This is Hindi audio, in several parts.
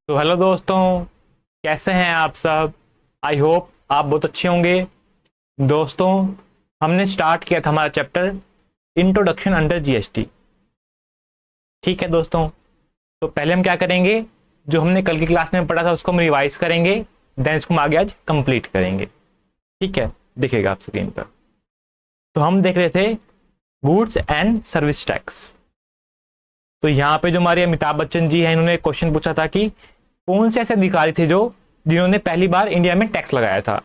तो हेलो दोस्तों, कैसे हैं आप सब। आई होप आप बहुत अच्छे होंगे। दोस्तों, हमने स्टार्ट किया था हमारा चैप्टर इंट्रोडक्शन अंडर जीएसटी। ठीक है दोस्तों, तो पहले हम क्या करेंगे, जो हमने कल की क्लास में पढ़ा था उसको हम रिवाइज करेंगे, देन इसको हम आगे आज कंप्लीट करेंगे। ठीक है, दिखेगा आप स्क्रीन पर। तो हम देख रहे थे गुड्स एंड सर्विस टैक्स। तो यहाँ पे जो हमारे अमिताभ बच्चन जी हैं, इन्होंने क्वेश्चन पूछा था कि कौन से ऐसे अधिकारी थे जिन्होंने पहली बार इंडिया में टैक्स लगाया था।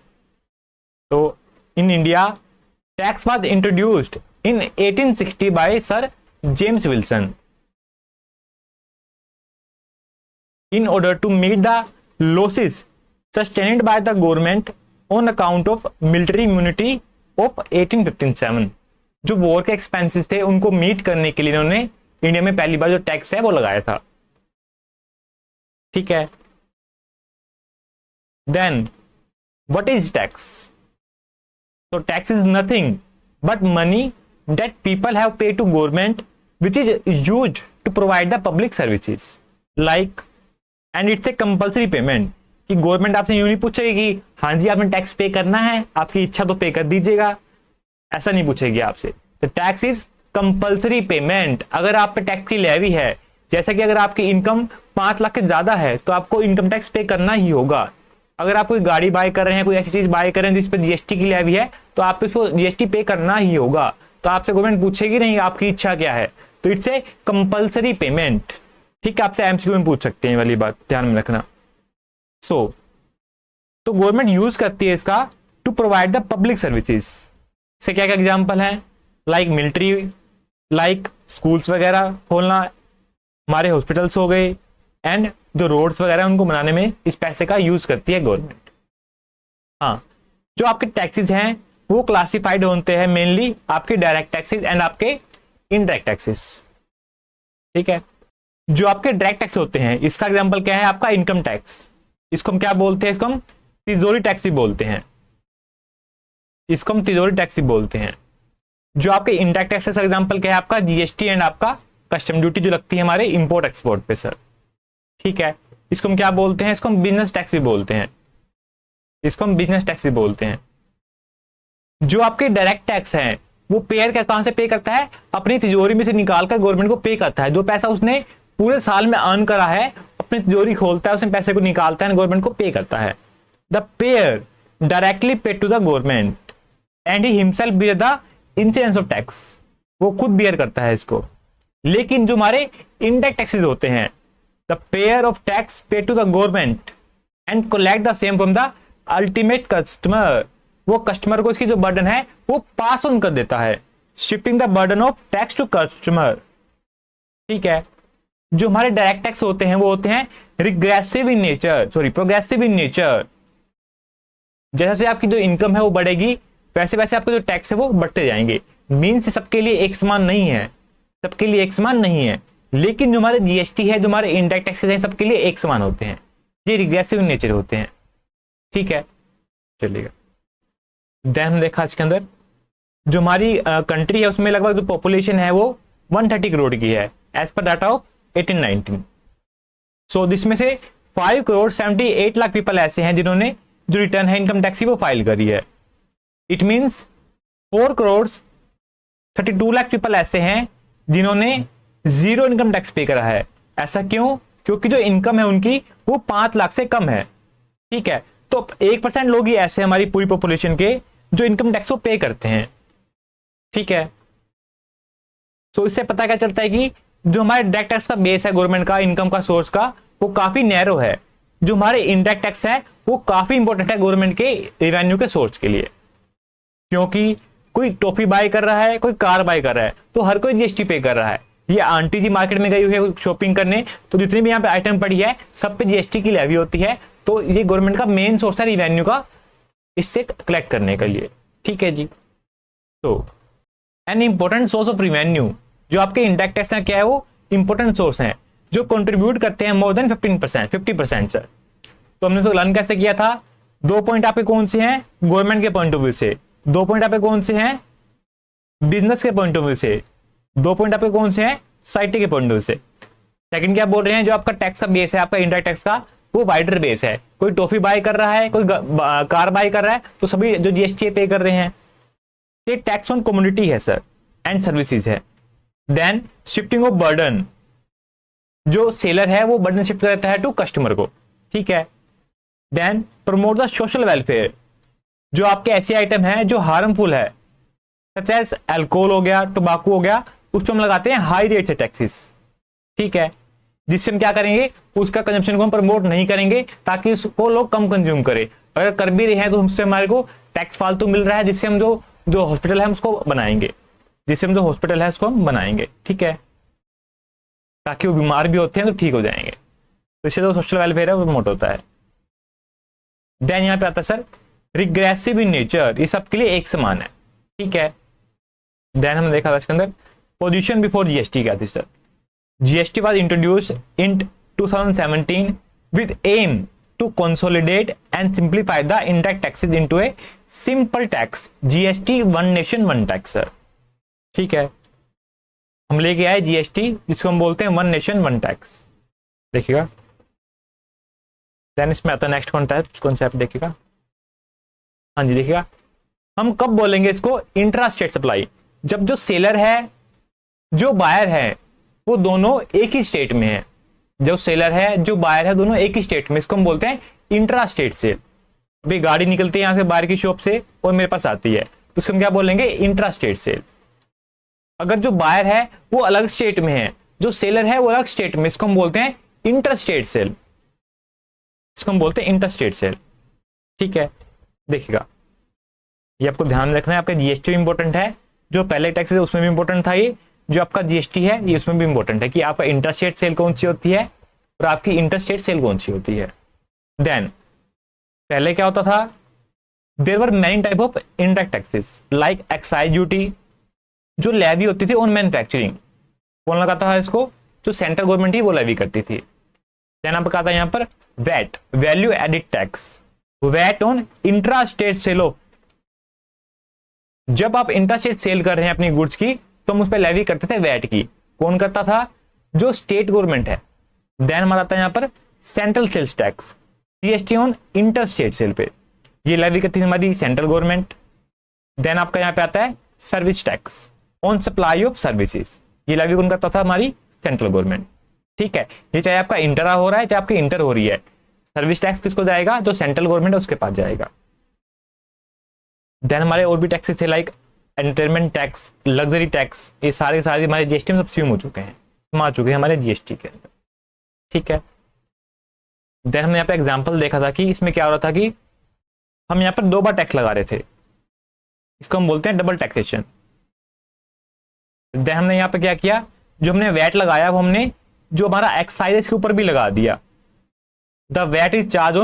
तो in India tax was introduced in 1860 by sir James Wilson in order to meet the losses sustained by the government on account of military immunity of 1857। जो वॉर के एक्सपेंसेस थे उनको मीट करने के लिए इन्होंने इंडिया में पहली बार जो टैक्स है वो लगाया था। ठीक है, देन व्हाट इज टैक्स। तो tax is nothing but money that people have pay to government which is used to provide the public services like, and it's a compulsory payment. कि गवर्नमेंट आपसे यूं नहीं पूछेगी कि हाँ जी आपने टैक्स पे करना है, आपकी इच्छा तो पे कर दीजिएगा, ऐसा नहीं पूछेगी आपसे। तो टैक्स इज कंपल्सरी पेमेंट। अगर आप पे टैक्स की लेवी है, जैसे कि अगर आपकी इनकम 5 लाख से ज्यादा है तो आपको इनकम टैक्स पे करना ही होगा। अगर आप कोई गाड़ी बाय कर रहे हैं, कोई ऐसी चीज बाय कर रहे हैं जिस पर जीएसटी की लेवी है, तो आप इसको जीएसटी पे करना ही होगा। तो आपसे गवर्नमेंट पूछेगी नहीं आपकी इच्छा क्या है, तो इट्स ए कंपल्सरी पेमेंट। ठीक है, आपसे एमसीक्यू में पूछ सकते हैं, वाली बात ध्यान में रखना। तो गवर्नमेंट यूज करती है इसका to provide the public services. से क्या क्या एग्जांपल है, लाइक मिलिट्री, लाइक स्कूल्स वगैरह खोलना, हमारे हॉस्पिटल्स हो गए, एंड जो रोड्स वगैरह उनको बनाने में इस पैसे का यूज करती है गवर्नमेंट। हाँ, जो आपके टैक्सेस हैं वो क्लासिफाइड होते हैं मेनली आपके डायरेक्ट टैक्सेस एंड आपके इनडायरेक्ट टैक्सेस। ठीक है, जो आपके डायरेक्ट टैक्स होते हैं, इसका एग्जांपल क्या है, आपका इनकम टैक्स। इसको हम क्या बोलते हैं, इसको हम तिजोरी टैक्स भी बोलते हैं। इसको हम तिजोरी टैक्स भी बोलते हैं। जो आपके इनडायरेक्ट टैक्स का एग्जांपल क्या है, आपका जीएसटी एंड आपका कस्टम ड्यूटी जो लगती है हमारे इंपोर्ट एक्सपोर्ट पे सर। ठीक है, इसको हम क्या बोलते हैं, इसको हम बिजनेस टैक्स भी बोलते हैं। इसको हम बिजनेस टैक्स भी बोलते हैं। जो आपके डायरेक्ट टैक्स हैं वो पेयर का कहां से पे करता है, अपनी तिजोरी में से निकालकर गवर्नमेंट को पे करता है। जो पैसा उसने पूरे साल में अर्न करा है, अपनी तिजोरी खोलता है, उसमें पैसे को निकालता है, गवर्नमेंट को पे करता है। The payer directly pay to the government and he himself bear the insurance of tax. वो खुद बियर करता है इसको। लेकिन जो हमारे इनडायरेक्ट टैक्सेस होते हैं, the payer of tax pay to the government and collect the same from the ultimate customer. वो कस्टमर को इसकी जो बर्डन है वो पास ऑन कर देता है, shifting the burden of tax to customer. ठीक है, जो हमारे डायरेक्ट टैक्स होते हैं वो होते हैं regressive in nature, progressive in nature. जैसे आपकी जो इनकम है वो बढ़ेगी, वैसे वैसे आपके जो टैक्स है वो बढ़ते जाएंगे। मीन्स सबके लिए एक समान नहीं है, सबके लिए एक समान नहीं है। लेकिन जो हमारे जीएसटी है, जो हमारे इनडायरेक्ट टैक्सेस हैं, सबके लिए एक समान होते हैं। ये रिग्रेसिव इन नेचर होते हैं। ठीक है, चलिएगा। देन हम देखा इसके अंदर जो हमारी कंट्री है उसमें लगभग जो पॉपुलेशन है वो 130 करोड़ की है एज पर डाटा ऑफ 1819। सो जिसमें से 5 करोड़ 78 लाख पीपल ऐसे हैं जिन्होंने जो रिटर्न है इनकम टैक्स की वो फाइल करी है। It means 4 crore 32 lakh people ऐसे हैं जिन्होंने जीरो इनकम टैक्स पे करा है। ऐसा क्यों? क्योंकि जो इनकम है उनकी वो 5 लाख से कम है। ठीक है, तो 1% लोग ही ऐसे हमारी पूरी पॉपुलेशन के जो इनकम टैक्स को पे करते हैं। ठीक है, तो इससे पता क्या चलता है कि जो हमारे डायरेक्ट टैक्स का बेस है गवर्नमेंट का, इनकम का सोर्स का, वो काफी नैरो है। जो हमारे इनडायरेक्ट टैक्स है वो काफी इंपॉर्टेंट है गवर्नमेंट के रेवेन्यू के सोर्स के लिए। क्योंकि कोई टॉफी बाय कर रहा है, कोई कार बाय कर रहा है, तो हर कोई जीएसटी पे कर रहा है। ये आंटी जी मार्केट में गई हुई है शॉपिंग करने, तो जितनी भी यहाँ पे आइटम पड़ी है सब पे जीएसटी की लेवी होती है। तो ये गवर्नमेंट का मेन सोर्स है रेवेन्यू का, इससे कलेक्ट करने के लिए। ठीक है जी, तो an important source of revenue जो आपके इंडायरेक्ट टैक्स है क्या है, वो इंपॉर्टेंट सोर्स है जो कंट्रीब्यूट करते हैं मोर देन 50% सर। तो हमने उसको लर्न कैसे किया था, 2 पॉइंट आपके कौन से हैं गवर्नमेंट के पॉइंट ऑफ व्यू से, 2 पॉइंट आपके कौन से हैं बिजनेस के पॉइंट ऑफ व्यू से, 2 पॉइंट आपके कौन से हैं सोसाइटी के पॉइंट ऑफ व्यू से। सेकंड क्या बोल रहे हैं, जो आपका टैक्स का बेस है, आपका इंडायरेक्ट टैक्स का, वो वाइडर बेस है। कोई टॉफी बाय कर रहा है, कोई कार बाय कर रहा है, तो सभी जो जीएसटी पे कर रहे हैं। ये टैक्स ऑन कम्युनिटी है सर, एंड सर्विसेज है। देन शिफ्टिंग ऑफ बर्डन, जो सेलर है वो बर्डन शिफ्ट करता है टू कस्टमर को, ठीक है। Then promote the social welfare, जो आपके ऐसे आइटम है जो हार्मफुल है, सच एज अल्कोहल हो गया, टोबैको हो गया, उस पर हम लगाते हैं हाई रेट से टैक्सेस, ठीक है। जिससे हम क्या करेंगे, उसका कंजम्पशन को हम प्रमोट नहीं करेंगे, ताकि उसको लोग कम कंज्यूम करें। अगर कर भी रहे हैं तो हमसे हमारे को टैक्स फालतू मिल रहा है, जिससे हम जो हॉस्पिटल है उसको बनाएंगे, जिससे हम जो हॉस्पिटल है उसको हम बनाएंगे, ठीक है, ताकि वो बीमार भी होते हैं तो ठीक हो जाएंगे। तो इससे जो सोशल वेलफेयर है वो प्रमोट होता है। देन यहाँ पे आता है सर रिग्रेसिव इन नेचर, ये सबके लिए एक समान है, ठीक है। देन हमने देखा था इसके अंदर पोजीशन बिफोर जीएसटी क्या थी sir. GST was introduced in 2017 with aim to consolidate and simplify the indirect taxes into a simple tax, GST one nation one tax sir, ठीक है। हम लेके आए जीएसटी, जिसको हम बोलते हैं वन नेशन वन टैक्स, देखिएगा। देन इसमें आता है नेक्स्ट कॉन्सेप्ट देखिएगा, हाँ जी देखिएगा। हम कब बोलेंगे इसको, इंट्रा स्टेट सप्लाई, जब जो सेलर है जो बायर है वो दोनों एक ही स्टेट में है, जो सेलर है जो बायर है दोनों एक ही स्टेट में, इसको हम बोलते हैं इंट्रा स्टेट सेल। अभी गाड़ी निकलती है यहां से बाहर की शॉप से और मेरे पास आती है, तो उसको हम क्या बोलेंगे, इंट्रा स्टेट सेल। अगर जो बायर है वो अलग स्टेट में है, जो सेलर है वो अलग स्टेट में, इसको हम बोलते हैं इंटर स्टेट सेल, इसको हम बोलते हैं इंटर स्टेट सेल, ठीक है। देखिएगा ये आपको ध्यान रखना है, आपका जीएसटी इंपॉर्टेंट है, जो पहले टैक्स है उसमें भी इंपॉर्टेंट था, ये जो आपका जीएसटी है ये उसमें भी इंपॉर्टेंट है कि आपका इंटर स्टेट सेल कौन सी होती है और आपकी इंटर स्टेट सेल कौन सी होती है। देन पहले क्या होता था, there were many type of indirect taxes like excise duty, जो लेवी होती थी ऑन मैन्युफैक्चरिंग, कौन लगाता था इसको, जो सेंट्रल गवर्नमेंट ही वो लेवी करती थी। देन आपका आता है यहाँ पर VAT, value added tax, VAT on intra state sale of, जब आप इंट्रा स्टेट सेल कर रहे हैं अपनी गुड्स की तो हम उस पर लेवी करते थे वैट की, कौन करता था, जो स्टेट गवर्नमेंट है। देन हमारा आता है यहाँ पर central sales tax, GST on inter state sale पे, ये लेवी करती थी हमारी सेंट्रल गवर्नमेंट। देन आपका यहाँ पे आता है service tax on supply of services, ये लेवी कौन करता था, हमारी सेंट्रल गवर्नमेंट, ठीक है। ये चाहे आपका इंटरा हो रहा है चाहे आपकी इंटर हो रही है, सर्विस टैक्स किसको जाएगा, जो सेंट्रल गवर्नमेंट है उसके पास जाएगा। देन हमारे और भी टैक्सेस थे like entertainment tax, luxury tax, ये सारे हमारे जीएसटी में सबस्यूम हो चुके हैं, समा चुके हैं हमारे जीएसटी के अंदर, ठीक है। देन हमने यहाँ पे एग्जांपल देखा था कि इसमें क्या हो रहा था कि हम यहाँ पर 2 बार टैक्स लगा रहे थे, इसको हम बोलते हैं डबल टैक्सेशन। देन हमने यहाँ पे क्या किया, जो हमने वैट लगाया वो हमने जो हमारा एक्साइज के ऊपर भी लगा दिया, the VAT is charge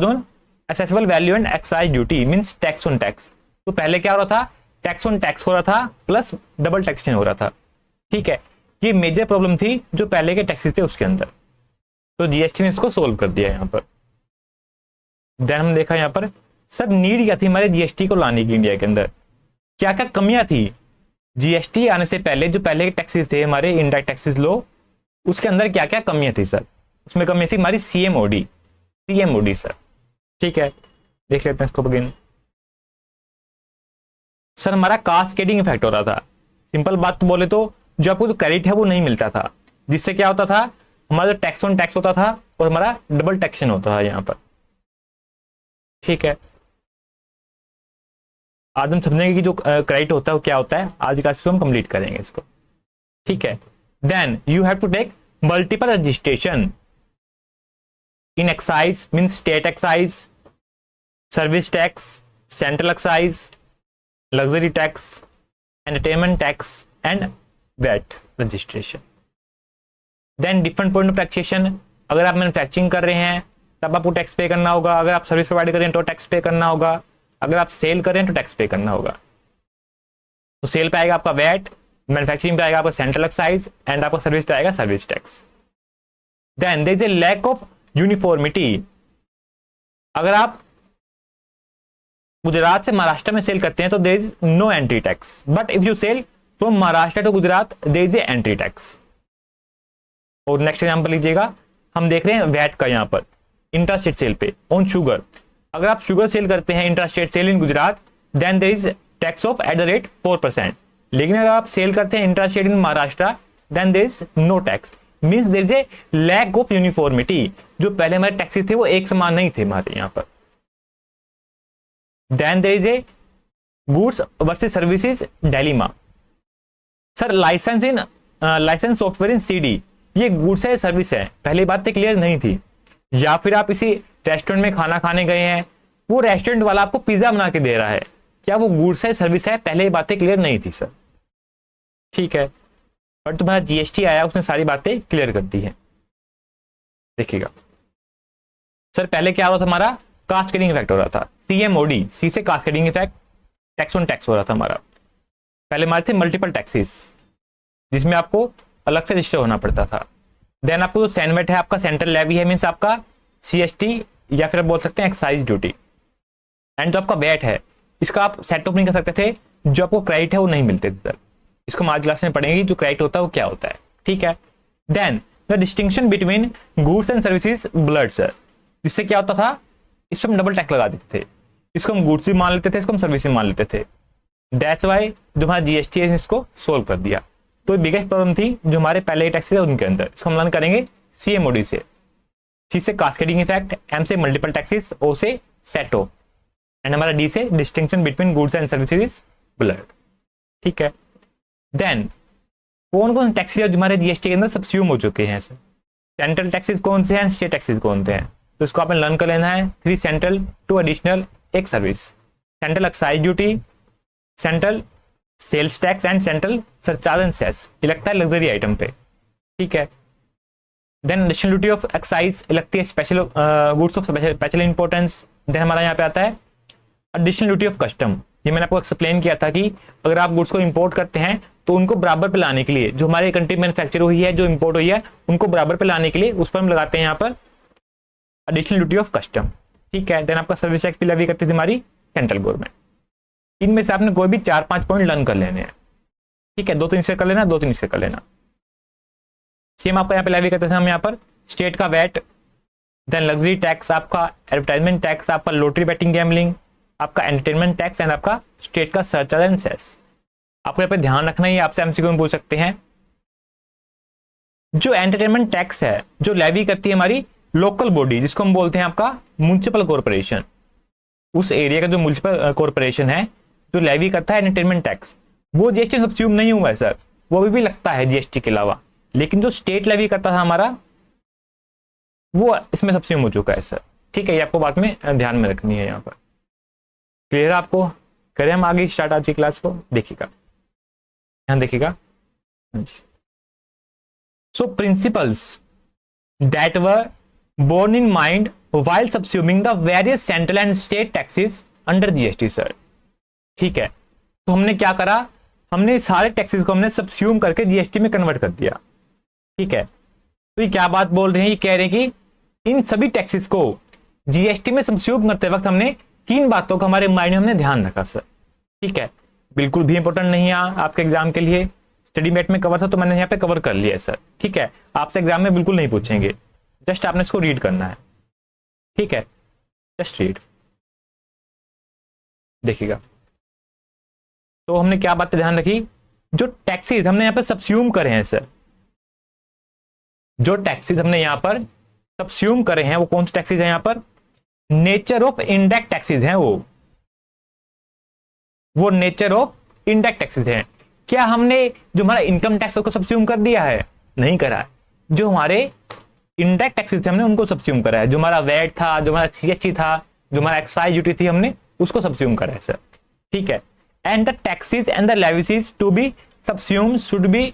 on assessable value and excise duty, means tax on tax. तो पहले क्या हो रहा था, टैक्स ऑन टैक्स हो रहा था प्लस डबल टैक्सेशन हो रहा था, ठीक है। ये मेजर प्रॉब्लम थी जो पहले के टैक्सेस थे उसके अंदर, तो जीएसटी ने इसको सोल्व कर दिया यहाँ पर। देन हम देखा यहाँ पर सब नीड क्या थी हमारे जीएसटी को लाने की, इंडिया के अंदर क्या क्या कमियां थी जीएसटी आने से पहले, जो पहले के टैक्सेस थे हमारे इनडायरेक्ट टैक्सेस लो, उसके अंदर क्या क्या कमियां थी सर। उसमें कमी थी हमारी सीएमओडी सर, ठीक है। देख लेते हैं इसको अगेन। सर हमारा कास्केडिंग इफेक्ट हो रहा था, सिंपल बात बोले तो जो आपको जो क्रेडिट है वो नहीं मिलता था, जिससे क्या होता था, हमारा जो टैक्स ऑन टैक्स होता था और हमारा डबल टैक्सेशन होता था यहाँ पर, ठीक है। आज हम समझेंगे कि जो क्रेडिट होता है वो क्या होता है, आज का हम कंप्लीट करेंगे इसको, ठीक है। Then you have to take multiple registration in excise, mean state excise, service tax, central excise, luxury tax, entertainment tax and VAT registration. Then different point of taxation, अगर आप मैन्युफैक्चरिंग कर रहे हैं तब आपको टैक्स पे करना होगा, अगर आप सर्विस प्रोवाइड कर रहे हैं तो टैक्स पे करना होगा, अगर आप सेल कर रहे हैं तो टैक्स पे करना होगा। तो सेल पे आएगा आपका वैट, मैन्युफैक्चरिंग पे आएगा आपका सेंट्रल एक्साइज एंड आपका सर्विस पे आएगा service tax. Then there is a lack of uniformity, अगर आप गुजरात से महाराष्ट्र में सेल करते हैं तो there is no entry tax, but if you sell from Maharashtra to Gujarat there is a entry tax. और नेक्स्ट एग्जांपल लीजिएगा, हम देख रहे हैं वैट का यहाँ पर इंट्रास्टेट सेल पे ऑन शुगर। अगर आप शुगर सेल करते हैं intrastate sale in Gujarat, then there is tax of at the rate 4%। लेकिन अगर आप सेल करते हैं intrastate in Maharashtra, then there is no tax. Means there is a lack of uniformity. जो पहले हमारे टैक्सेस थे वो एक समान नहीं थे हमारे यहाँ पर। Then there is a goods versus services dilemma. Sir license software in CD, ये गुड्स है सर्विस है, पहली बात तो क्लियर नहीं थी। या फिर आप इसी रेस्टोरेंट में खाना खाने गए हैं, वो रेस्टोरेंट वाला आपको पिज्जा बना के दे रहा है, क्या वो गुड्स है सर्विस है, पहले बातें क्लियर नहीं थी सर। ठीक है, और तुम्हारा जीएसटी आया उसने सारी बातें क्लियर कर दी है। देखिएगा सर, पहले क्या हो रहा था हमारा, कास्केडिंग इफेक्ट हो रहा था, सीएमओडी, सी से cascading effect, tax on tax हो रहा था हमारा। पहले हमारे थे मल्टीपल टैक्सेस जिसमें आपको अलग से रजिस्टर होना पड़ता था। देन आपको जो सैनवेट है आपका सेंट्रल लेवी है, मीन्स आपका सीएसटी या फिर आप बोल सकते हैं एक्साइज ड्यूटी। एंड जो आपका वैट है इसका आप सेट ऑफ नहीं कर सकते थे, जो आपको क्रेडिट है वो नहीं मिलते थे सर। इसको हम आज क्लास में पढ़ेंगे जो क्रेडिट होता है वो क्या होता है। ठीक है, then the distinction between goods and services blurred sir. इससे क्या होता था, इस पर हम डबल टैक्स लगा देते थे, इसको हम गुड्स भी मान लेते थे, इसको हम सर्विस भी मान लेते थे। दैट्स वाई जो हमारा जीएसटी है इसको सोल्व कर दिया। तो बिगेस्ट प्रॉब्लम थी जो हमारे पहले टैक्सेस है उनके अंदर, इसको हम लर्न करेंगे सीएमओडी से। सी से कास्केडिंग इफेक्ट, एम से मल्टीपल टैक्सेस, ओ से सेट ऑफ, एंड हमारा डी से distinction between goods and services blood. ठीक है, देन कौन कौन टैक्सेस है जो हमारे जीएसटी के अंदर सब्स्यूम हो चुके हैं सर। सेंट्रल टैक्सेस कौन से हैं, स्टेट टैक्सेस कौन से हैं, तो इसको आपने लर्न कर लेना है। 3 central, 2 additional, 1 service. Central excise duty, central sales tax and central surcharge and cess, ये लगता है लग्जरी आइटम पे। ठीक है, then additional duty of excise लगती है special goods of special importance. Then हमारा यहाँ पे आता है एडिशनल ड्यूटी ऑफ कस्टम। ये मैंने आपको एक्सप्लेन किया था कि अगर आप गुड्स को इंपोर्ट करते हैं तो उनको बराबर पे लाने के लिए, जो हमारे कंट्री मैन्युफैक्चर हुई है, जो इंपोर्ट हुई है, उनको बराबर पे लाने के लिए उस पर हम लगाते हैं यहाँ पर एडिशनल ड्यूटी ऑफ कस्टम। ठीक है, देन आपका सर्विस टैक्स भी लेवी करती थी हमारी सेंट्रल गवर्नमेंट। इनमें से आपने कोई भी 4-5 पॉइंट लर्न कर लेने हैं। ठीक है, 2-3 से कर लेना, 2-3 से कर लेना। सेम आपका यहाँ पे लेवी करते थे हम यहाँ पर स्टेट का वैट, देन लग्जरी टैक्स, आपका एडवर्टाइजमेंट टैक्स, आपका लॉटरी बैटिंग गैमलिंग, आपका एंटरटेनमेंट टैक्स एंड आपका स्टेट का सरचार्ज एंड सेस। आपको यहाँ पे ध्यान रखना ही, आपसे एमसीक्यू में पूछ सकते हैं। जो एंटरटेनमेंट टैक्स है जो लेवी करती है हमारी लोकल बॉडी, जिसको हम बोलते हैं आपका म्युनिसिपल कॉर्पोरेशन, उस एरिया का जो म्युनिसिपल कॉर्पोरेशन है जो लेवी करता है एंटरटेनमेंट टैक्स, वो जीएसटी सब्स्यूम नहीं हुआ है सर, वो अभी भी लगता है जीएसटी के अलावा। लेकिन जो स्टेट लेवी करता था हमारा वो इसमें सब्स्यूम हो चुका है सर। ठीक है, ये आपको बात में ध्यान में रखनी है यहाँ पर। क्लियर आपको? करें हम आगे स्टार्ट आज की क्लास को, देखिएगा ध्यान देखिएगा। So principles that were borne in mind while subsuming the various central and state taxes under GST sir. ठीक है, तो हमने क्या करा, हमने सारे टैक्सेस को हमने सबस्यूम करके जीएसटी में कन्वर्ट कर दिया। ठीक है, तो ये क्या बात बोल रहे हैं, ये कह रहे हैं कि इन सभी टैक्सेस को जीएसटी में सबस्यूम करते वक्त हमने किन बातों का हमारे माइंड में हमने ध्यान रखा सर। ठीक है, बिल्कुल भी इंपॉर्टेंट नहीं है आपके एग्जाम के लिए, स्टडी मेट में कवर था तो मैंने यहाँ पे कवर कर लिया है सर। ठीक है, आपसे एग्जाम में बिल्कुल नहीं पूछेंगे, जस्ट आपने इसको रीड करना है। ठीक है, जस्ट रीड, देखिएगा। तो हमने क्या बातें ध्यान रखी, जो टैक्सेस हमने यहां पर सबस्यूम करे हैं सर, जो टैक्सेस हमने यहां पर सबस्यूम करे हैं वो कौन से टैक्सेस हैं, यहां पर नेचर ऑफ इनडायरेक्ट टैक्सेस हैं, वो नेचर ऑफ इनडायरेक्ट टैक्सेस हैं। क्या हमने जो हमारा इनकम टैक्स को सबस्यूम कर दिया है? नहीं करा है। जो हमारे इनडायरेक्ट टैक्सेस थे हमने उनको सबस्यूम करा है, जो हमारा वैट था, जो हमारा सीएचटी था, जो हमारा एक्साइज ड्यूटी थी, हमने उसको सबस्यूम करा है सर। ठीक है, and the taxes and the levies to be subsumed should be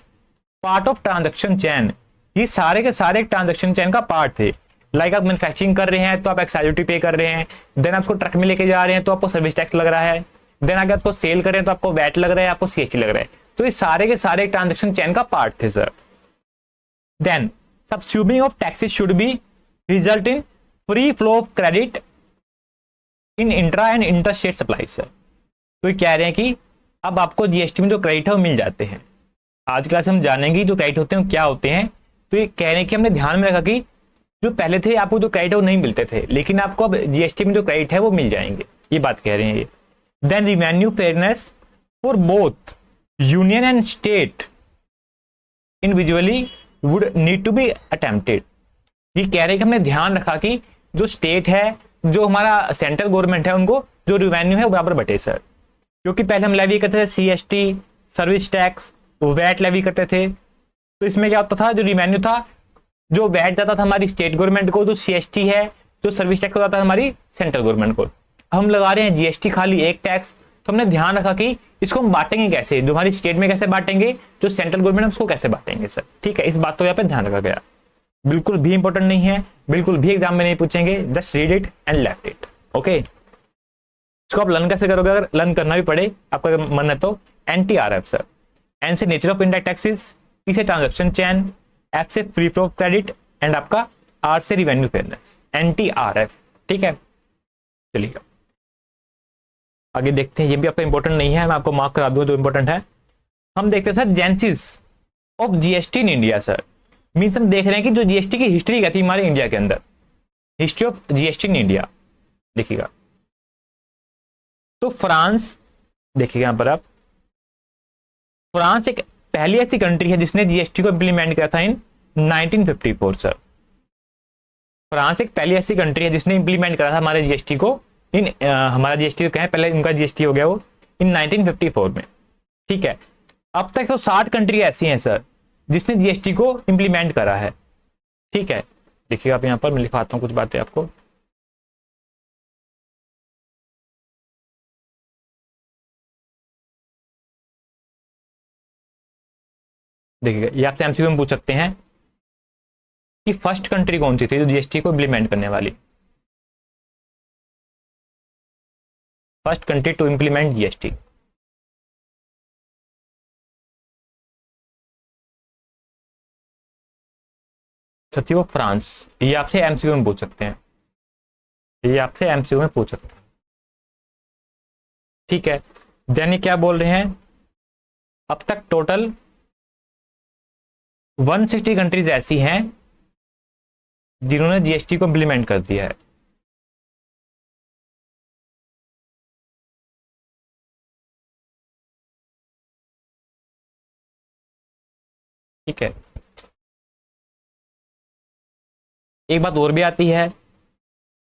part of transaction chain. ये सारे के सारे ट्रांजैक्शन चेन का पार्ट थे। लाइक आप मैन्युफैक्चरिंग कर रहे हैं तो आप एक्साइज ड्यूटी पे कर रहे हैं, देन आप उसको ट्रक में लेके जा रहे हैं तो आपको सर्विस टैक्स लग रहा है, देन अगर आपको सेल कर रहे हैं तो आपको वैट लग रहा है, आपको सीएचटी लग रहा है। तो ये सारे के सारे ट्रांजैक्शन चेन का पार्ट थे sir. Then subsuming of taxes should be result in free flow of credit in intra and interstate supplies sir. तो ये कह रहे हैं कि अब आपको जीएसटी में जो क्रेडिट है वो मिल जाते हैं। आज क्लास हम जानेंगे जो क्रेडिट होते हैं क्या होते हैं। तो ये कह रहे हैं कि हमने ध्यान में रखा कि जो पहले थे आपको जो क्रेडिट है वो नहीं मिलते थे, लेकिन आपको अब जीएसटी में जो क्रेडिट है वो मिल जाएंगे, ये बात कह रहे हैं ये। Then revenue fairness for both union and state individually would need to be attempted. ये कह रहे हैं कि हमने ध्यान रखा कि जो स्टेट है, जो हमारा सेंट्रल गवर्नमेंट है, उनको जो रिवेन्यू है वो बराबर बटे सर। क्योंकि पहले हम लेवी करते थे CST, service tax, VAT levy करते थे। तो इसमें क्या होता था, जो रिवेन्यू था, जो वैट जाता था हमारी स्टेट गवर्नमेंट को, जो सीएसटी है, जो सर्विस टैक्स जाता था हमारी सेंट्रल गवर्नमेंट को। हम लगा रहे हैं जीएसटी खाली एक टैक्स, तो हमने ध्यान रखा कि इसको हम बांटेंगे कैसे, जो हमारी स्टेट में कैसे बांटेंगे, जो सेंट्रल गवर्नमेंट उसको कैसे बांटेंगे सर। ठीक है, इस बात को यहाँ पे ध्यान रखा गया। बिल्कुल भी इंपॉर्टेंट नहीं है, बिल्कुल भी एग्जाम में नहीं पूछेंगे, just read it and left it. Okay, इसको आप लर्न कैसे करोगे, अगर लर्न करना भी पड़े आपका अगर मन है तो। एनटीआरएफ सर, एन से nature of indirect taxes, T से ट्रांजैक्शन चेन, एफ से free flow of credit and आपका आर से रिवेन्यू फेयरनेस, एनटीआरएफ। ठीक है, चलिए आगे देखते हैं। ये भी आपका इंपॉर्टेंट नहीं है, मैं आपको मार्क करा दूंगा जो इंपॉर्टेंट है। हम देखते हैं sir genesis of GST in India sir. Means हम देख रहे हैं कि जो जीएसटी की हिस्ट्री क्या थी हमारे इंडिया के अंदर, history of GST in India देखिएगा। तो फ्रांस देखिएगा यहां पर आप, फ्रांस एक पहली ऐसी कंट्री है जिसने जीएसटी को इंप्लीमेंट किया था इन 1954 सर। फ्रांस एक पहली ऐसी कंट्री है जिसने इंप्लीमेंट करा था हमारे जीएसटी को इन हमारा जीएसटी कहें, पहले उनका जीएसटी हो गया वो इन 1954 में। ठीक है, अब तक तो 60 कंट्री ऐसी हैं सर जिसने जीएसटी को इंप्लीमेंट करा है। ठीक है, देखिएगा आप यहां पर मैं लिखवाता हूं कुछ बातें आपको। देखिएगा, ये आपसे एमसीक्यू में पूछ सकते हैं कि फर्स्ट कंट्री कौन सी थी जो जीएसटी को इंप्लीमेंट करने वाली, first country to implement GST. सच्ची वो फ्रांस। ये आपसे एमसीक्यू में पूछ सकते हैं, ये आपसे एमसीक्यू में पूछ सकते हैं। ठीक है, देन ये क्या बोल रहे हैं, अब तक टोटल 160 कंट्रीज ऐसी हैं जिन्होंने जीएसटी को इंप्लीमेंट कर दिया है। ठीक है, एक बात और भी आती है,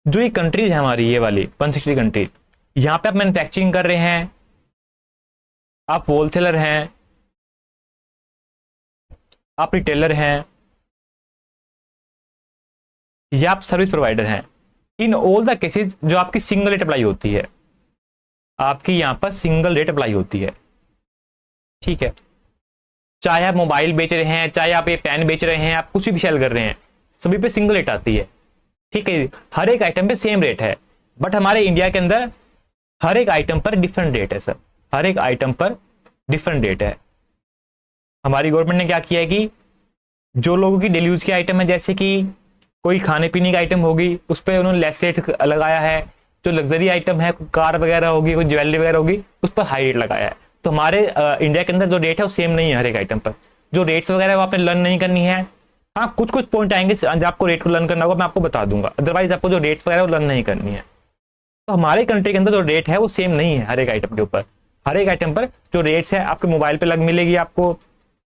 जो ये कंट्रीज है हमारी, ये वाली 160 कंट्रीज, यहां पे आप मैन्युफैक्चरिंग कर रहे हैं, आप होलसेलर हैं, आप रिटेलर हैं, या आप सर्विस प्रोवाइडर हैं। इन ऑल द केसेस जो आपकी सिंगल रेट अप्लाई होती है, आपकी यहां पर सिंगल रेट अप्लाई होती है। ठीक है, चाहे आप मोबाइल बेच रहे हैं, चाहे आप ये पेन बेच रहे हैं, आप कुछ भी सेल कर रहे हैं, सभी पे सिंगल रेट आती है। ठीक है, हर एक आइटम पे सेम रेट है, बट हमारे इंडिया के अंदर हर एक आइटम पर डिफरेंट रेट है सर, हर एक आइटम पर डिफरेंट रेट है। हमारी गवर्नमेंट ने क्या किया है कि जो लोगों की डेली यूज की आइटम है, जैसे कि कोई खाने पीने की आइटम होगी, उस पर उन्होंने लेस रेट लगाया है। जो लग्जरी आइटम है, कोई कार वगैरह होगी, कोई ज्वेलरी वगैरह होगी, उस पर हाई रेट लगाया है। तो हमारे इंडिया के अंदर जो रेट है वो सेम नहीं है हर एक आइटम पर। जो रेट्स वगैरह वो आपने लर्न नहीं करनी है। हाँ, कुछ कुछ पॉइंट आएंगे जब आपको रेट को लर्न करना होगा, मैं आपको बता दूंगा, अदरवाइज आपको जो रेट्स वगैरह वो लर्न नहीं करनी है। तो हमारे कंट्री के अंदर जो रेट है वो सेम नहीं है हर एक आइटम के ऊपर। हर एक आइटम पर जो रेट्स है, आपके मोबाइल पे अलग मिलेगी, आपको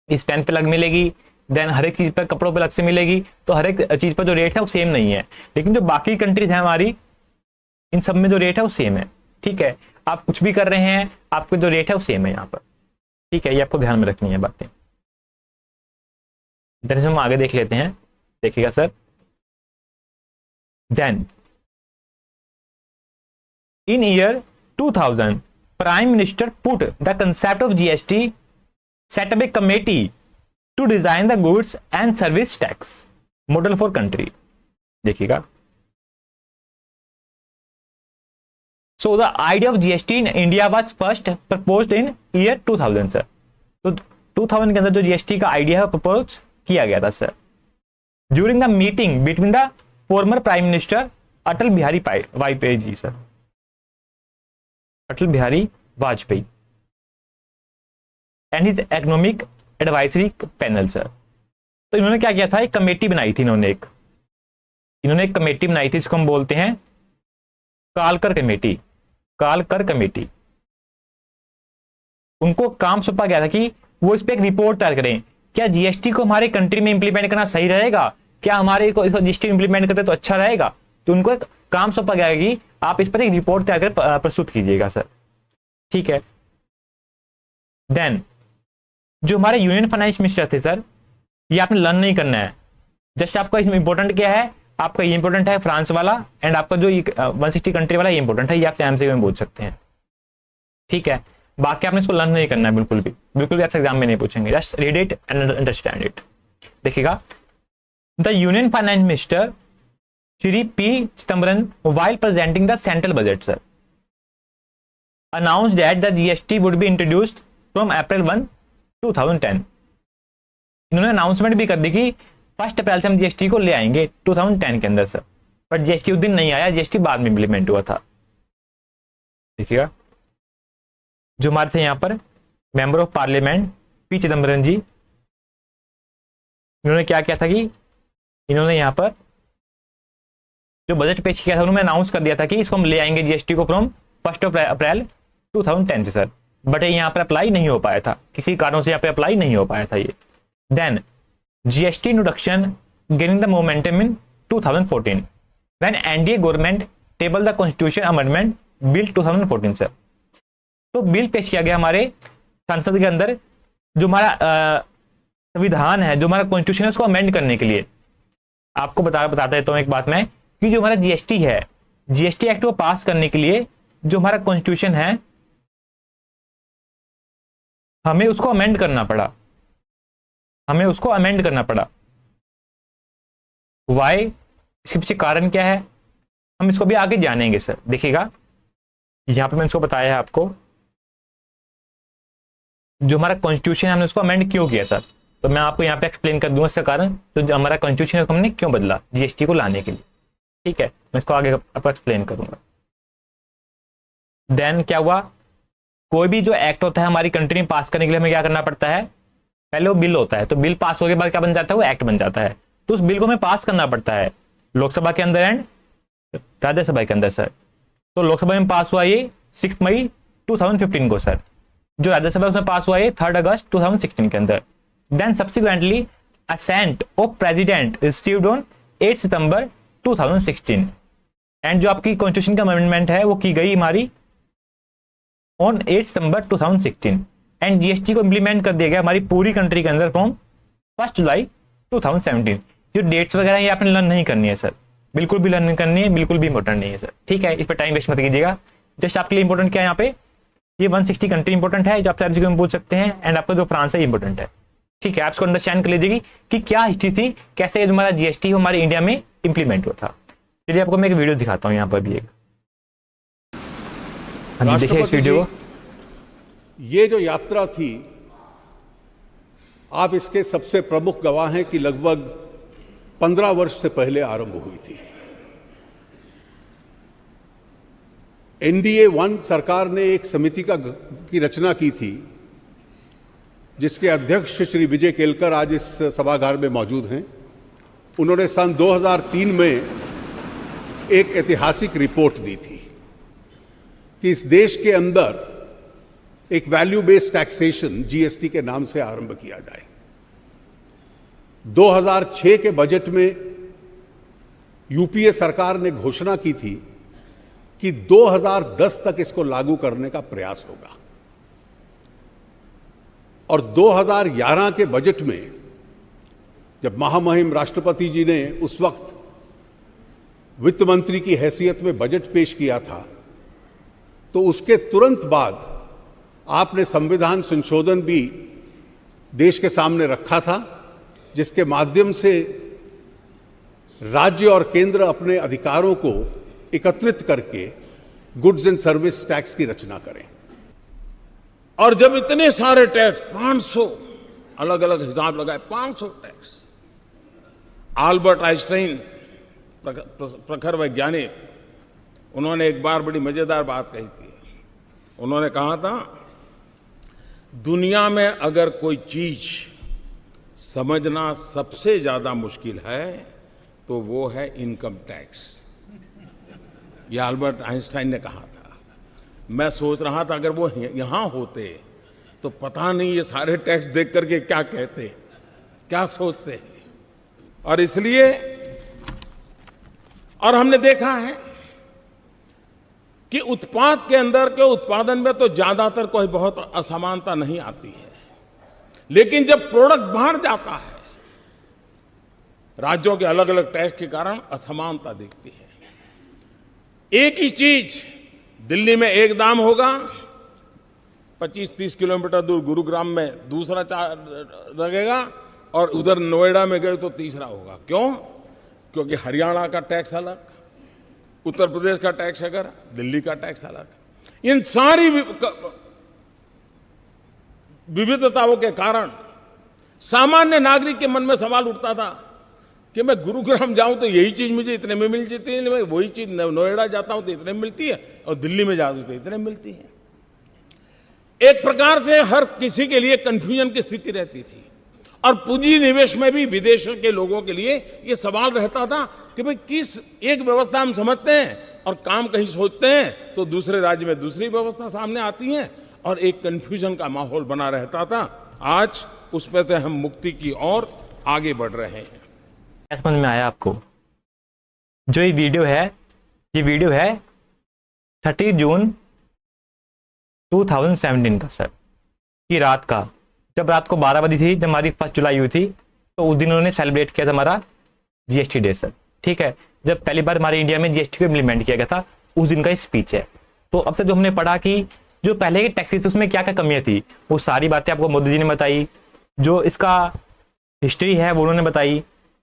इस पेन पे अलग मिलेगी, देन हर एक चीज पर कपड़ों पे अलग से मिलेगी। तो हर एक चीज पर जो रेट है वो सेम नहीं है। लेकिन जो बाकी कंट्रीज है हमारी, इन सब में जो रेट है वो सेम है। ठीक है, आप कुछ भी कर रहे हैं, आपके जो रेट है वो सेम है यहाँ पर। ठीक है, ये आपको ध्यान में रखनी है बातें। देन हम आगे देख लेते हैं, देखिएगा sir. Then in year 2000 prime minister put the concept of GST, set up a committee to design the goods and service tax model for country. देखिएगा, so the idea of GST in India was first proposed in year 2000 sir. तो 2000 के अंदर जो जीएसटी का आइडिया है प्रपोज किया गया था sir, during the meeting between the former prime minister Atal Bihari Vajpayee ji sir, Atal Bihari Vajpayee. And his economic advisory panel sir. तो इन्होंने क्या किया था, एक कमेटी बनाई थी, इन्होंने एक कमेटी बनाई थी, इसको हम बोलते हैं कालकर कमेटी। कालकर कमेटी, उनको काम सौंपा गया था कि वो इस पे एक रिपोर्ट तैयार करें, क्या जीएसटी को हमारे कंट्री में इंप्लीमेंट करना सही रहेगा, क्या हमारे को जीएसटी इंप्लीमेंट करते तो अच्छा रहेगा। तो उनको एक काम सौंपा गया कि आप इस पर एक रिपोर्ट तैयार कर प्रस्तुत कीजिएगा सर, ठीक है। देन जो हमारे यूनियन फाइनेंस मिनिस्टर थे सर, ये आपने लर्न नहीं करना है, जस्ट आपका इसमें इंपॉर्टेंट क्या है, आपका ये इंपॉर्टेंट है फ्रांस वाला, एंड आपका जो 160 कंट्री वाला ये इंपॉर्टेंट है, ये आप एमसीक्यू में बोल सकते हैं, ठीक है। बाकी आपने इसको लर्न नहीं करना है, बिल्कुल भी आपसे एग्जाम में नहीं पूछेंगे, just read it and understand it. देखिएगा, the union finance minister Shri P Chidambaram while presenting the central budget sir announced that the GST would be introduced from April 1, 2010। इन्होंने अनाउंसमेंट भी कर दी कि 1 अप्रैल से हम जीएसटी को ले आएंगे 2010 के अंदर सर, बट जीएसटी उस दिन नहीं आया, जीएसटी बाद में इंप्लीमेंट हुआ था। देखिएगा, जो हमारे थे यहाँ पर member of parliament P Chidambaram ji, इन्होंने क्या किया था कि इन्होंने यहाँ पर जो बजट पेश किया था, उन्होंने अनाउंस कर दिया था कि इसको हम ले आएंगे जीएसटी को फ्रॉम 1 अप्रैल 2010 से सर, बट यहाँ पर अप्लाई नहीं हो पाया था, किसी कारणों से यहाँ पे अप्लाई नहीं हो पाया था ये। Then GST introduction gaining the momentum in 2014 when NDA government table the constitution amendment bill 2014 sir. तो बिल पेश किया गया हमारे संसद के अंदर, जो हमारा संविधान है, जो हमारा कॉन्स्टिट्यूशन है, उसको अमेंड करने के लिए। आपको बता देता हूँ एक बात मैं, कि जो हमारा जीएसटी है, जीएसटी एक्ट को पास करने के लिए जो हमारा कॉन्स्टिट्यूशन है, हमें उसको अमेंड करना पड़ा, वाई, इसके पीछे कारण क्या है, हम इसको भी आगे जानेंगे सर। देखिएगा, यहां पे मैंने इसको बताया है आपको, जो हमारा कॉन्स्टिट्यूशन है हमने उसको अमेंड क्यों किया सर, तो मैं आपको यहाँ पे एक्सप्लेन कर दूंगा इसका कारण, तो जो हमारा कॉन्स्टिट्यूशन है हमने क्यों बदला जीएसटी को लाने के लिए, ठीक है। मैं इसको आगे आपको एक्सप्लेन करूंगा। देन क्या हुआ, कोई भी जो एक्ट होता है हमारी कंट्री में पास करने के लिए हमें क्या करना पड़ता है, पहले वो बिल होता है, तो बिल पास होने के बाद क्या बन जाता है, वो एक्ट बन जाता है। तो उस बिल को हमें पास करना पड़ता है लोकसभा के अंदर एंड राज्यसभा के अंदर सर। तो लोकसभा में पास हुआ ये 6 मई 2015 को सर, जो राज्यसभा उसमें पास हुआ ये 3 अगस्त 2016 के अंदर। Then subsequently assent of president received on 8 सितंबर 2016 एंड जो आपकी कॉन्स्टिट्यूशन का अमेंडमेंट है वो की गई हमारी ऑन 8 सितंबर 2016 एंड जीएसटी को इंप्लीमेंट कर दिया गया हमारी पूरी कंट्री के अंदर फ्रॉम 1 जुलाई 2017। जो डेट्स वगैरह ये आपने लर्न नहीं करनी है सर, बिल्कुल भी लर्न नहीं करनी है, बिल्कुल भी इंपॉर्टेंट नहीं है सर, ठीक है। इस पर टाइम वेस्ट मत कीजिएगा, जस्ट आपके लिए इंपॉर्टेंट क्या है यहाँ पे, ये 160 कंट्री इंपॉर्टेंट है, जो आप एमसीक्यू में पूछ सकते हैं, एंड आपका जो फ्रांस है इंपॉर्टेंट है, ठीक है। आप इसको अंडरस्टैंड कर लीजिएगा कि क्या हिस्ट्री थी, कैसे हमारा जीएसटी हमारे इंडिया में इंप्लीमेंट हुआ था। चलिए आपको मैं एक वीडियो दिखाता हूँ यहाँ पर भी एक, देखिए इस वीडियो। ये जो यात्रा थी, आप इसके सबसे प्रमुख गवाह हैं कि लगभग 15 वर्ष से पहले आरंभ हुई थी। एनडीए 1 सरकार ने एक समिति की रचना की थी, जिसके अध्यक्ष श्री विजय केलकर आज इस सभागार में मौजूद हैं। उन्होंने सन 2003 में एक ऐतिहासिक रिपोर्ट दी थी कि इस देश के अंदर एक वैल्यू बेस्ड टैक्सेशन जीएसटी के नाम से आरंभ किया जाए। 2006 के बजट में यूपीए सरकार ने घोषणा की थी कि 2010 तक इसको लागू करने का प्रयास होगा, और 2011 के बजट में जब महामहिम राष्ट्रपति जी ने उस वक्त वित्त मंत्री की हैसियत में बजट पेश किया था, तो उसके तुरंत बाद आपने संविधान संशोधन भी देश के सामने रखा था, जिसके माध्यम से राज्य और केंद्र अपने अधिकारों को एकत्रित करके गुड्स एंड सर्विस टैक्स की रचना करें। और जब इतने सारे टैक्स 500 अलग अलग हिसाब लगाए, 500 टैक्स, आल्बर्ट आइंस्टाइन प्रखर वैज्ञानिक, उन्होंने एक बार बड़ी मजेदार बात कही थी। उन्होंने कहा था दुनिया में अगर कोई चीज समझना सबसे ज्यादा मुश्किल है तो वो है इनकम टैक्स। ये अल्बर्ट आइंस्टाइन ने कहा था। मैं सोच रहा था अगर वो यहां होते तो पता नहीं ये सारे टैक्स देख करके क्या कहते, क्या सोचते। और इसलिए और हमने देखा है कि उत्पाद के अंदर के उत्पादन में तो ज्यादातर कोई बहुत असमानता नहीं आती है, लेकिन जब प्रोडक्ट बाहर जाता है राज्यों के अलग अलग टैक्स के कारण असमानता दिखती है। एक ही चीज दिल्ली में एक दाम होगा, 25-30 किलोमीटर दूर गुरुग्राम में दूसरा लगेगा, और उधर नोएडा में गए तो तीसरा होगा। क्यों? क्योंकि हरियाणा का टैक्स अलग, उत्तर प्रदेश का टैक्स अलग, दिल्ली का टैक्स अलग। इन सारी विविधताओं के कारण सामान्य नागरिक के मन में सवाल उठता था कि मैं गुरुग्राम जाऊं तो यही चीज मुझे इतने में मिल जाती है, मैं वही चीज नोएडा जाता हूं तो इतने में मिलती है, और दिल्ली में जाता हूं तो इतने में मिलती है। एक प्रकार से हर किसी के लिए कंफ्यूजन की स्थिति रहती थी। और पूंजी निवेश में भी विदेशों के लोगों के लिए यह सवाल रहता था कि भाई किस एक व्यवस्था हम समझते हैं और काम कहीं सोचते हैं तो दूसरे राज्य में दूसरी व्यवस्था सामने आती है, और एक कंफ्यूजन का माहौल बना रहता था। आज उस पर से हम मुक्ति की ओर आगे बढ़ रहे हैं। क्या समझ में आया आपको? जो ये वीडियो है 30 जून 2017 का सर, की रात का, जब रात को 12 बजी थी, जब हमारी 1 जुलाई हुई थी, तो उस दिन उन्होंने सेलिब्रेट किया था हमारा जीएसटी डे सर। ठीक है, जब पहली बार हमारे इंडिया में जीएसटी को इम्प्लीमेंट किया गया था, उस दिन का ही स्पीच है। तो अब तक जो हमने पढ़ा कि जो पहले के टैक्सेस उसमें क्या क्या कमियां थी, वो सारी बातें आपको मोदी जी ने बताई। जो इसका हिस्ट्री है वो उन्होंने बताई।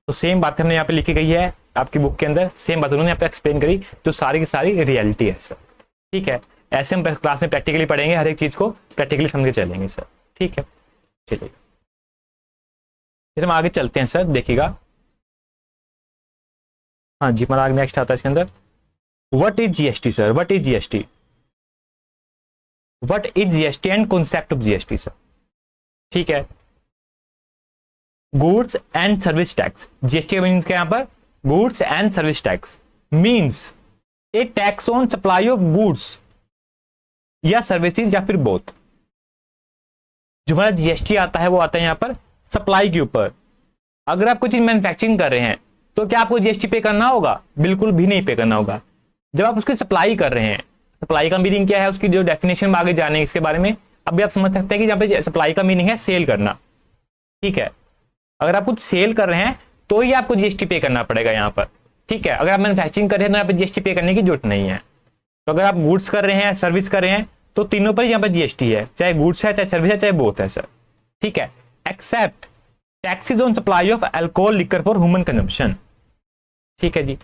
तो सेम बातें हमने यहाँ पे लिखी गई है आपकी बुक के अंदर, सेम बात उन्होंने यहाँ पे एक्सप्लेन करी, जो सारी की सारी रियलिटी है सर। ठीक है, ऐसे हम क्लास में प्रैक्टिकली पढ़ेंगे, हर एक चीज को प्रैक्टिकली समझ के चलेंगे सर। ठीक है, चलिए फिर हम आगे चलते हैं सर, देखिएगा। हाँ जी, हमारा नेक्स्ट आता है इसके अंदर, what is GST sir? What is GST? What is GST and concept of GST sir? ठीक है, goods and service tax. GST का मीन्स क्या यहाँ पर? Goods and service tax means A tax on supply of goods या सर्विसेज या फिर बोथ। जो हमारा जीएसटी आता है वो आता है यहाँ पर सप्लाई के ऊपर। अगर आप कोई चीज मैन्युफैक्चरिंग कर रहे हैं तो क्या आपको जीएसटी पे करना होगा? बिल्कुल भी नहीं पे करना होगा। जब आप उसकी सप्लाई कर रहे हैं, सप्लाई का मीनिंग क्या है, उसकी जो डेफिनेशन में आगे जाने इसके बारे में अभी आप समझ सकते हैं कि यहाँ पे सप्लाई का मीनिंग है सेल करना। ठीक है, अगर आप कुछ सेल कर रहे हैं तो ही आपको जीएसटी पे करना पड़ेगा यहाँ पर। ठीक है, अगर आप मैन्युफैक्चरिंग कर रहे हैं तो यहाँ पे जीएसटी पे करने की जरूरत नहीं है। तो अगर आप गुड्स कर रहे हैं, सर्विस कर रहे हैं, तो तीनों पर यहाँ पर जीएसटी है, चाहे गुड्स है, चाहे सर्विस है, चाहे बोथ है सर। ठीक है, except taxes on supply of alcohol liquor for human consumption. ठीक है जी,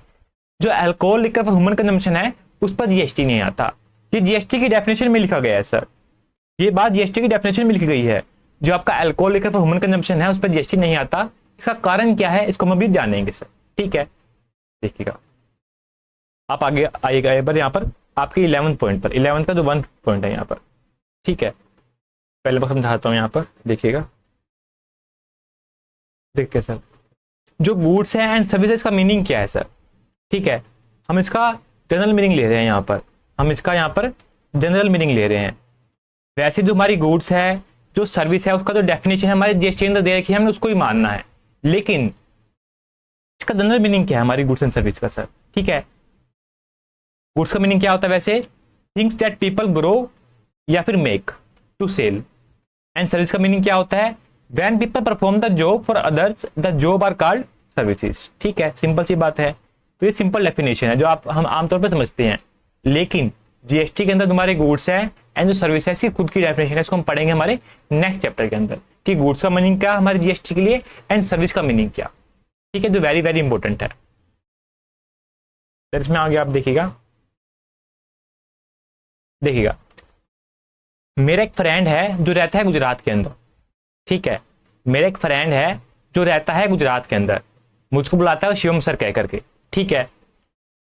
जो alcohol liquor for human consumption है उस पर जीएसटी नहीं आता। ये जीएसटी की डेफिनेशन में लिखा गया है सर, ये बात जीएसटी की डेफिनेशन में लिखी गई है। जो आपका alcohol liquor for human consumption है उस पर जीएसटी नहीं आता। इसका कारण क्या है इसको हम अभी जानेंगे सर। ठीक है, देखिएगा आप आगे आइएगा यहाँ पर आपके 11th पॉइंट पर, 11th का जो 1 पॉइंट है यहाँ पर। ठीक है, पहले मैं समझाता हूँ यहाँ पर, देखिएगा। देखिए सर, जो गुड्स है एंड सर्विसेज का मीनिंग क्या है सर? ठीक है, हम इसका जनरल मीनिंग ले रहे हैं यहाँ पर, हम इसका यहाँ पर जनरल मीनिंग ले रहे हैं। वैसे जो हमारी गुड्स है, जो सर्विस है, उसका जो डेफिनेशन है हमारे जीएसटी अंदर दे रखी है, हमें उसको ही मानना है। लेकिन इसका जनरल मीनिंग क्या है हमारी गुड्स एंड सर्विस का सर? ठीक है, गुड्स का मीनिंग क्या होता है वैसे? थिंग्स दैट पीपल ग्रो या फिर make to sell. And service का मीनिंग क्या होता है? When people perform the job for others, the job are called services. ठीक है, सिंपल सी बात है। तो ये सिंपल डेफिनेशन है जो हम आमतौर पर समझते हैं। लेकिन जीएसटी के अंदर तुम्हारे गुड्स है एंड जो सर्विस है इसकी खुद की डेफिनेशन है, इसको हम पढ़ेंगे हमारे नेक्स्ट चैप्टर के अंदर कि गुड्स का मीनिंग क्या हमारे जीएसटी के लिए एंड सर्विस का मीनिंग क्या। ठीक है, जो वेरी वेरी इंपॉर्टेंट है। इसमें आगे आप देखिएगा, मेरा एक फ्रेंड है जो रहता है गुजरात के अंदर। ठीक है, मेरा एक फ्रेंड है जो रहता है गुजरात के अंदर, मुझको बुलाता है शिवम सर कह करके। ठीक है,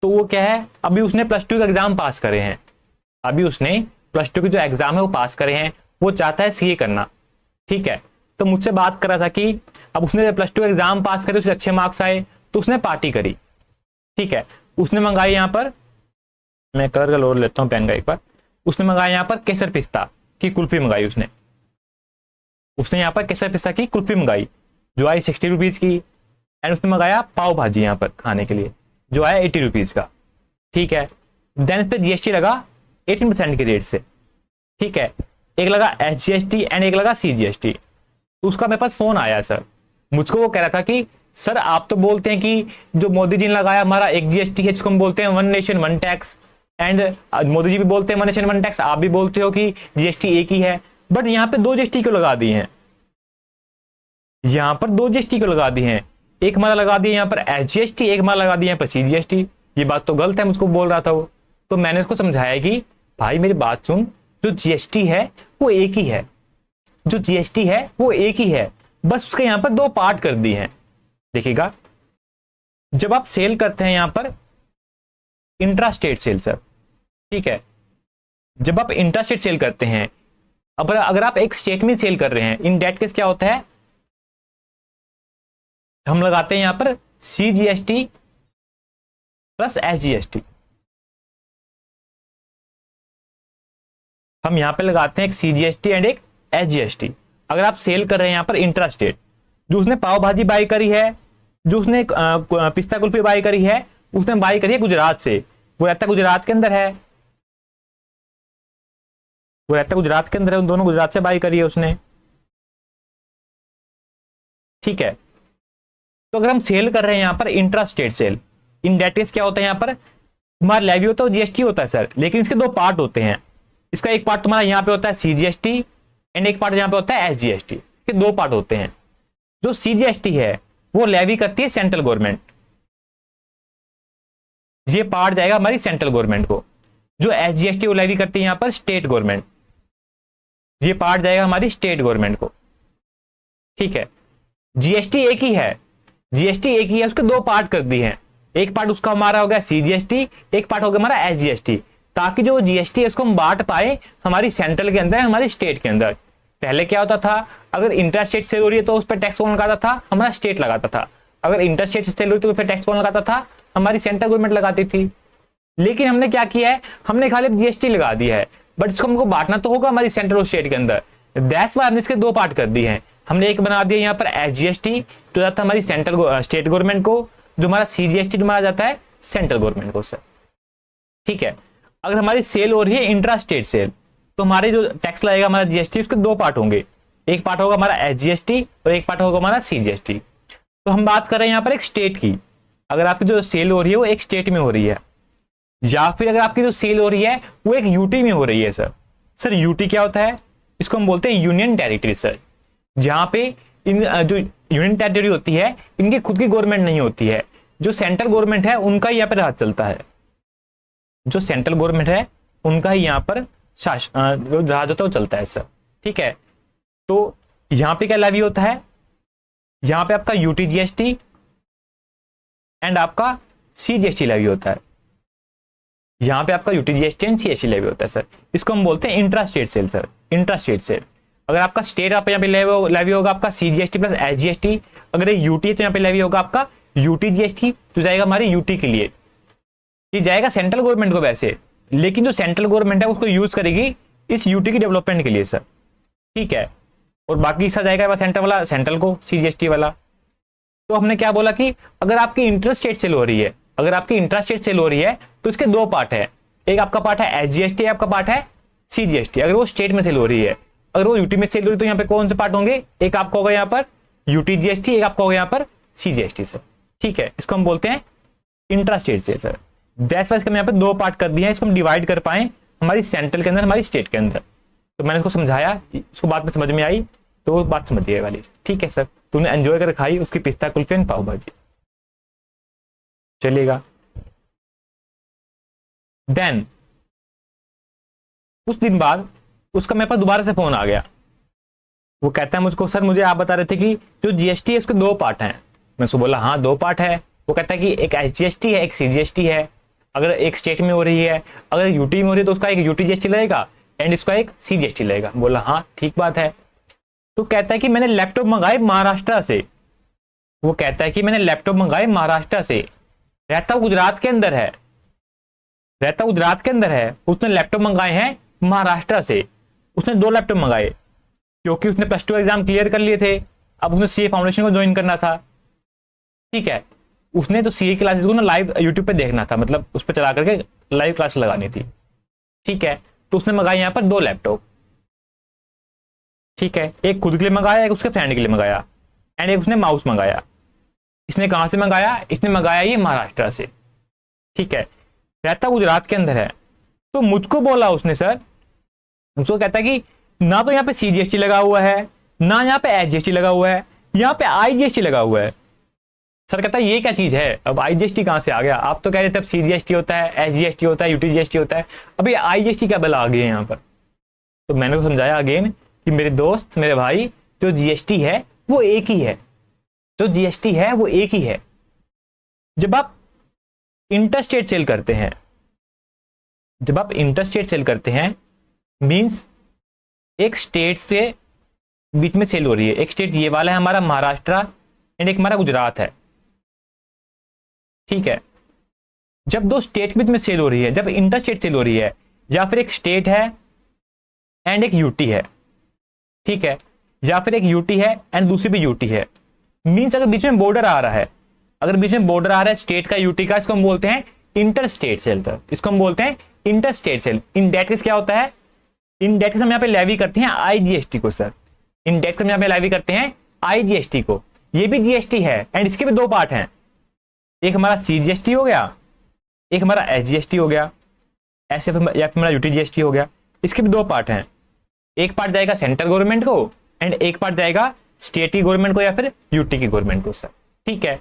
तो वो क्या है, अभी उसने +2 का एग्जाम पास करे हैं, अभी उसने +2 के जो एग्जाम है वो पास करे हैं, वो चाहता है सीए करना, ठीक है। तो मुझसे बात कर रहा था कि अब उसने +2 एग्जाम पास करे, उसके अच्छे मार्क्स आए, तो उसने पार्टी करी, ठीक है। उसने मंगाई यहाँ पर, मैं कलर का लोड लेता हूँ पेन का एक बार, उसने मंगाया यहाँ पर केसर पिस्ता की कुल्फी मंगाई उसने यहाँ पर केसर पिस्ता की कुल्फी मंगाई जो आई 60 रुपीज की। एंड उसने मंगाया पाव भाजी यहाँ पर खाने के लिए जो आया 80 रुपीज का, ठीक है। देन इस पर जीएसटी लगा 18% के रेट से, ठीक है। एक लगा SGST एंड एक लगा CGST। उसका मेरे पास फोन आया सर, मुझको वो कह रहा था कि सर आप तो बोलते हैं कि जो मोदी जी ने लगाया हमारा एक GST है जिसको हम बोलते हैं 1 nation 1 tax, and Modi ji भी बोलते हैं 1 नेशन 1 टैक्स, आप भी बोलते हो कि GST एक ही है, बट यहाँ पे 2 GST क्यों लगा दिए हैं? यहाँ पर 2 GST क्यों लगा दिए हैं? एक हमारा लगा दिया यहाँ पर SGST, एक हमारा लगा दिया यहाँ पर CGST। ये बात तो गलत है, मुझको बोल रहा था वो। तो मैंने उसको समझाया कि भाई मेरी बात सुन, जो GST है वो एक ही है, जो GST है वो एक ही है, बस उसके यहाँ पर 2 पार्ट कर दिए हैं। देखिएगा, जब आप सेल करते हैं यहाँ पर इंट्रा स्टेट सेल सर, ठीक है। जब आप इंट्रा स्टेट सेल करते हैं, अब अगर आप एक स्टेट में सेल कर रहे हैं, इन दैट केस क्या होता है, हम लगाते हैं यहां पर CGST प्लस SGST। हम यहां पे लगाते हैं एक CGST एंड एक SGST। अगर आप सेल कर रहे हैं यहां पर इंट्रा स्टेट, जो उसने पाव भाजी बाई करी है, जो उसने पिस्ता कुल्फी बाई करी है, उसने बाई करी है गुजरात से, वो रहता गुजरात के अंदर है, वो रहता गुजरात के अंदर है, उन दोनों गुजरात से बाई करी है उसने, ठीक है। तो अगर हम सेल कर रहे हैं यहां पर intra state sale, in that case क्या होता है, यहां पर तुम्हारा लेवी होता है, GST होता है सर, लेकिन इसके 2 पार्ट होते हैं। इसका एक पार्ट तुम्हारा यहां पे होता है CGST एंड एक पार्ट यहां पे होता है SGST। इसके 2 पार्ट होते हैं। जो CGST है वो लेवी करती है सेंट्रल गवर्नमेंट, ये पार्ट जाएगा हमारी सेंट्रल गवर्नमेंट को। जो SGST वो लेवी करती है यहां पर स्टेट गवर्नमेंट, ये पार्ट जाएगा हमारी स्टेट गवर्नमेंट को, ठीक है। GST एक ही है, GST एक ही है, उसके 2 पार्ट कर दिए हैं। एक पार्ट उसका हमारा हो गया CGST, एक पार्ट हो गया हमारा SGST, ताकि जो GST है उसको हम बांट पाए हमारी सेंट्रल के अंदर, हमारी स्टेट के अंदर। पहले क्या होता था, अगर इंटर स्टेट सेल हो रही है तो उस पर टैक्स कौन लगाता था, हमारा स्टेट लगाता था। अगर इंटर स्टेट सेल हो रही तो उस पर टैक्स कौन लगाता था, हमारी सेंट्रल गवर्नमेंट लगाती थी। लेकिन हमने क्या किया है, हमने खाली GST लगा दिया है, बट इसको हमको बांटना तो होगा हमारी सेंट्रल और स्टेट के अंदर। दैट्स व्हाई हमने इसके 2 पार्ट कर दिए हैं। हमने एक बना दिया यहाँ पर SGST जो जाता है हमारी सेंट्रल स्टेट गवर्नमेंट को, जो हमारा CGST जो हमारा जाता है सेंट्रल गवर्नमेंट को सर, ठीक है। अगर हमारी सेल हो रही है इंट्रा स्टेट सेल, तो हमारे जो टैक्स लगेगा हमारा GST, उसके 2 पार्ट होंगे। एक पार्ट होगा हमारा SGST और एक पार्ट होगा हमारा CGST। तो हम बात कर रहे हैं यहाँ पर एक स्टेट की। अगर आपकी जो सेल हो रही है वो एक स्टेट में हो रही है, या फिर अगर आपकी जो सेल हो रही है वो एक यूटी में हो रही है सर यूटी क्या होता है, इसको हम बोलते हैं यूनियन टेरिटरी सर। जहां पे इन जो यूनियन टेरिटरी होती है इनकी खुद की गवर्नमेंट नहीं होती है, जो सेंट्रल गवर्नमेंट है उनका यहाँ पर राज चलता है, जो सेंट्रल गवर्नमेंट है उनका ही यहाँ पर जो राज होता है वो चलता है सर, ठीक है। तो यहाँ पे क्या लेवी होता है, यहाँ पे आपका यूटी GST एंड आपका CGST लेवी होता है। यहाँ पे आपका UT GST and CGST levy होता है सर। इसको हम बोलते हैं intra state sale sir, intra state sale. अगर आपका स्टेट आप यहाँ पे लेवी होगा आपका CGST प्लस SGST। अगर ये यूटी है तो यहाँ पे लेवी होगा आपका यूटी GST, तो जाएगा हमारी यूटी के लिए, ये जाएगा सेंट्रल गवर्नमेंट को वैसे, लेकिन जो सेंट्रल गवर्नमेंट है उसको यूज करेगी इस यूटी की डेवलपमेंट के लिए सर, ठीक है। और बाकी हिस्सा जाएगा सेंट्रल वाला सेंट्रल को, CGST वाला। तो हमने क्या बोला कि अगर आपकी इंटर स्टेट सेल हो रही है, अगर आपकी इंट्रा स्टेट सेल हो रही है तो इसके 2 पार्ट है, एक आपका पार्ट है SGST, आपका पार्ट है CGST। अगर वो स्टेट में सेल हो रही है, अगर वो यूटी में सेल हो रही है तो यहाँ पे कौन से पार्ट होंगे, एक आपका होगा यहाँ पर यूटी GST, एक आपका होगा यहाँ पर CGST सर, ठीक है। इसको हम बोलते हैं intra state sale sir. That's wise हम यहाँ पे 2 पार्ट कर दिए हैं, इसको हम डिवाइड कर पाए हमारी सेंट्रल के अंदर, हमारी स्टेट के अंदर। तो मैंने उसको समझाया, उसको बात में समझ में आई, तो वो बात समझिए वाली, ठीक है सर। तूने एंजॉय कर खाई उसकी पिस्ता कुल्फी एंड पाव भाजी, चलेगा। देन कुछ दिन बाद उसका मेरे पास दोबारा से फोन आ गया, वो कहता है मुझको सर मुझे आप बता रहे थे कि जो GST है उसके 2 पार्ट हैं। मैं उसको बोला हाँ 2 पार्ट है। वो कहता है कि एक SGST है एक CGST है। अगर एक स्टेट में हो रही है, अगर यूटी में हो रही है तो उसका एक यूटी GST लगेगा एंड इसका एक सीजीएसटी लगेगा। बोला हाँ ठीक बात है। तो कहता है कि मैंने लैपटॉप मंगाए महाराष्ट्र से, वो कहता है कि मैंने लैपटॉप मंगाए महाराष्ट्र से, रहता गुजरात के अंदर है, रहता गुजरात के अंदर है, उसने लैपटॉप मंगाए हैं महाराष्ट्र से। उसने 2 लैपटॉप मंगाए क्योंकि उसने +2 एग्जाम क्लियर कर लिए थे, अब उसने सीए फाउंडेशन को ज्वाइन करना था। ठीक है, उसने तो सीए क्लासेस को ना लाइव यूट्यूब पे देखना था, मतलब उस पर चला करके लाइव क्लास लगानी थी। ठीक है, तो उसने मंगाई यहाँ पर 2 लैपटॉप। ठीक है, एक खुद के लिए मंगाया, एक उसके फ्रेंड के लिए मंगाया, एंड एक उसने माउस मंगाया। इसने कहां से मंगाया? इसने मंगाया ये महाराष्ट्र से। ठीक है, रहता गुजरात के अंदर है। तो मुझको बोला उसने सर, मुझको कहता है कि ना तो यहाँ पे सीजीएसटी लगा हुआ है, ना यहाँ पे एसजीएसटी लगा हुआ है, यहाँ पे आईजीएसटी लगा हुआ है। सर कहता है ये क्या चीज है, अब आईजीएसटी कहां से आ गया? आप तो कह रहे थे अब सीजीएसटी होता है, एसजीएसटी होता है, यूटीजीएसटी होता है, अब ये आईजीएसटी क्या बला आ गई है यहाँ पर? तो मैंने उसको समझाया अगेन कि मेरे दोस्त, मेरे भाई, जो जीएसटी है वो एक ही है, जो जीएसटी है वो एक ही है। जब आप इंटरस्टेट सेल करते हैं, जब आप इंटरस्टेट सेल करते हैं मींस एक स्टेट से बीच में सेल हो रही है। एक स्टेट ये वाला है हमारा महाराष्ट्र, एंड एक हमारा गुजरात है। ठीक है, जब 2 स्टेट बीच में सेल हो रही है, जब इंटरस्टेट सेल हो रही है, या फिर एक स्टेट है एंड एक यूटी है। ठीक है, या फिर एक यूटी है एंड दूसरी भी यूटी है, मींस अगर बीच में बॉर्डर आ रहा है, अगर बीच में बॉर्डर आ रहा है स्टेट का, यूटी का, इसको हम बोलते हैं इंटर स्टेट सेल। इसको हम बोलते हैं inter state sale. In that case क्या होता है? इन दैट केस हम यहाँ पे लेवी करते हैं आईजीएसटी को सर। इन दैट केस हम यहाँ पे लेवी करते हैं आईजीएसटी को। ये भी जीएसटी है एंड इसके भी 2 पार्ट हैं, एक हमारा सीजीएसटी हो गया, एक हमारा एसजीएसटी हो गया, ऐसे या फिर हमारा यूटीजीएसटी हो गया। इसके भी 2 पार्ट हैं, एक पार्ट जाएगा सेंट्रल गवर्नमेंट को एंड एक पार्ट जाएगा स्टेट की गवर्नमेंट को या फिर यूटी की गवर्नमेंट को सर। ठीक है,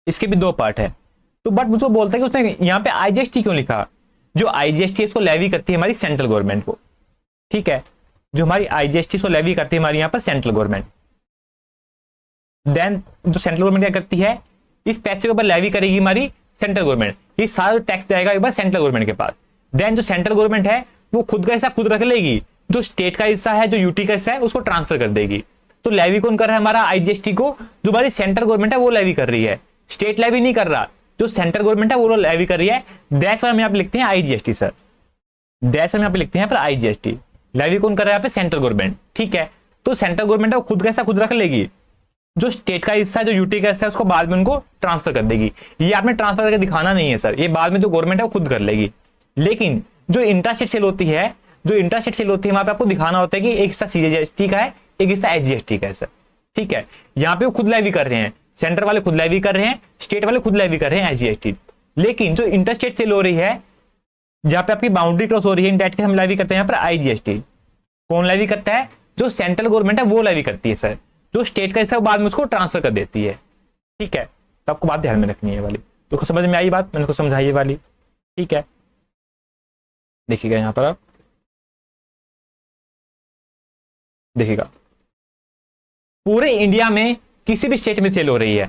इसके भी 2 पार्ट है। तो बट मुझको बोलता है कि उसने यहाँ पे आईजीएसटी क्यों लिखा? जो आईजीएसटी इसको लेवी करती है हमारी सेंट्रल गवर्नमेंट को। ठीक है, जो हमारी आईजीएसटी इसको लेवी करती है हमारी यहाँ पर सेंट्रल गवर्नमेंट। देन जो सेंट्रल गवर्नमेंट क्या करती है, इस पैसे के ऊपर लेवी करेगी हमारी सेंट्रल गवर्नमेंट। ये सारा टैक्स जाएगा एक बार सेंट्रल गवर्नमेंट के पास। देन जो सेंट्रल गवर्नमेंट है वो खुद का हिस्सा खुद रख लेगी, जो स्टेट का हिस्सा है, जो यूटी का हिस्सा है, उसको ट्रांसफर कर देगी। तो लेवी कौन कर रहा है? हमारा आईजीएसटी को जो हमारी सेंट्रल गवर्नमेंट है वो लेवी कर रही है, स्टेट लेवी नहीं कर रहा, जो सेंट्रल गवर्नमेंट है वो लेवी कर रही है। दैट्स व्हाई हम यहाँ पे लिखते हैं आईजीएसटी सर। दैट्स हम यहाँ पे लिखते हैं पर आईजीएसटी। लेवी कौन कर रहा है यहाँ पे? Central government. ठीक है, तो सेंट्रल गवर्नमेंट है वो खुद का हिस्सा खुद रख लेगी, जो स्टेट का हिस्सा, जो यूटी का हिस्सा है, उसको बाद में उनको ट्रांसफर कर देगी। ये आपने ट्रांसफर करके दिखाना नहीं है सर, ये बाद में जो गवर्नमेंट है वो खुद कर लेगी। लेकिन जो इंट्रास्टेट सेल होती है, जो इंट्रास्टेट सेल होती है, वहां पे आपको दिखाना होता है कि एक हिस्सा सीजीएसटी का है, एक हिस्सा एसजीएसटी का है सर। ठीक है, यहाँ पे वो खुद लेवी कर रहे हैं, सेंटर वाले खुद लेवी कर रहे हैं, स्टेट वाले खुद लेवी कर रहे हैं एसजीएसटी। लेकिन जो इंटरस्टेट सेल हो रही है, जहां पे आपकी बाउंड्री क्रॉस हो रही है, इन दैट केस हम लेवी करते हैं यहाँ पर आईजीएसटी। कौन लेवी करता है? जो सेंट्रल गवर्नमेंट है वो लेवी करती है सर, जो स्टेट का हिस्सा बाद में उसको ट्रांसफर कर देती है। ठीक है, तो आपको बात ध्यान में रखनी है वाली। तो समझ में आई बात? मैंने को समझाई ये वाली। ठीक है, देखिएगा यहां पर आप देखिएगा, पूरे इंडिया में किसी भी स्टेट में सेल हो रही है,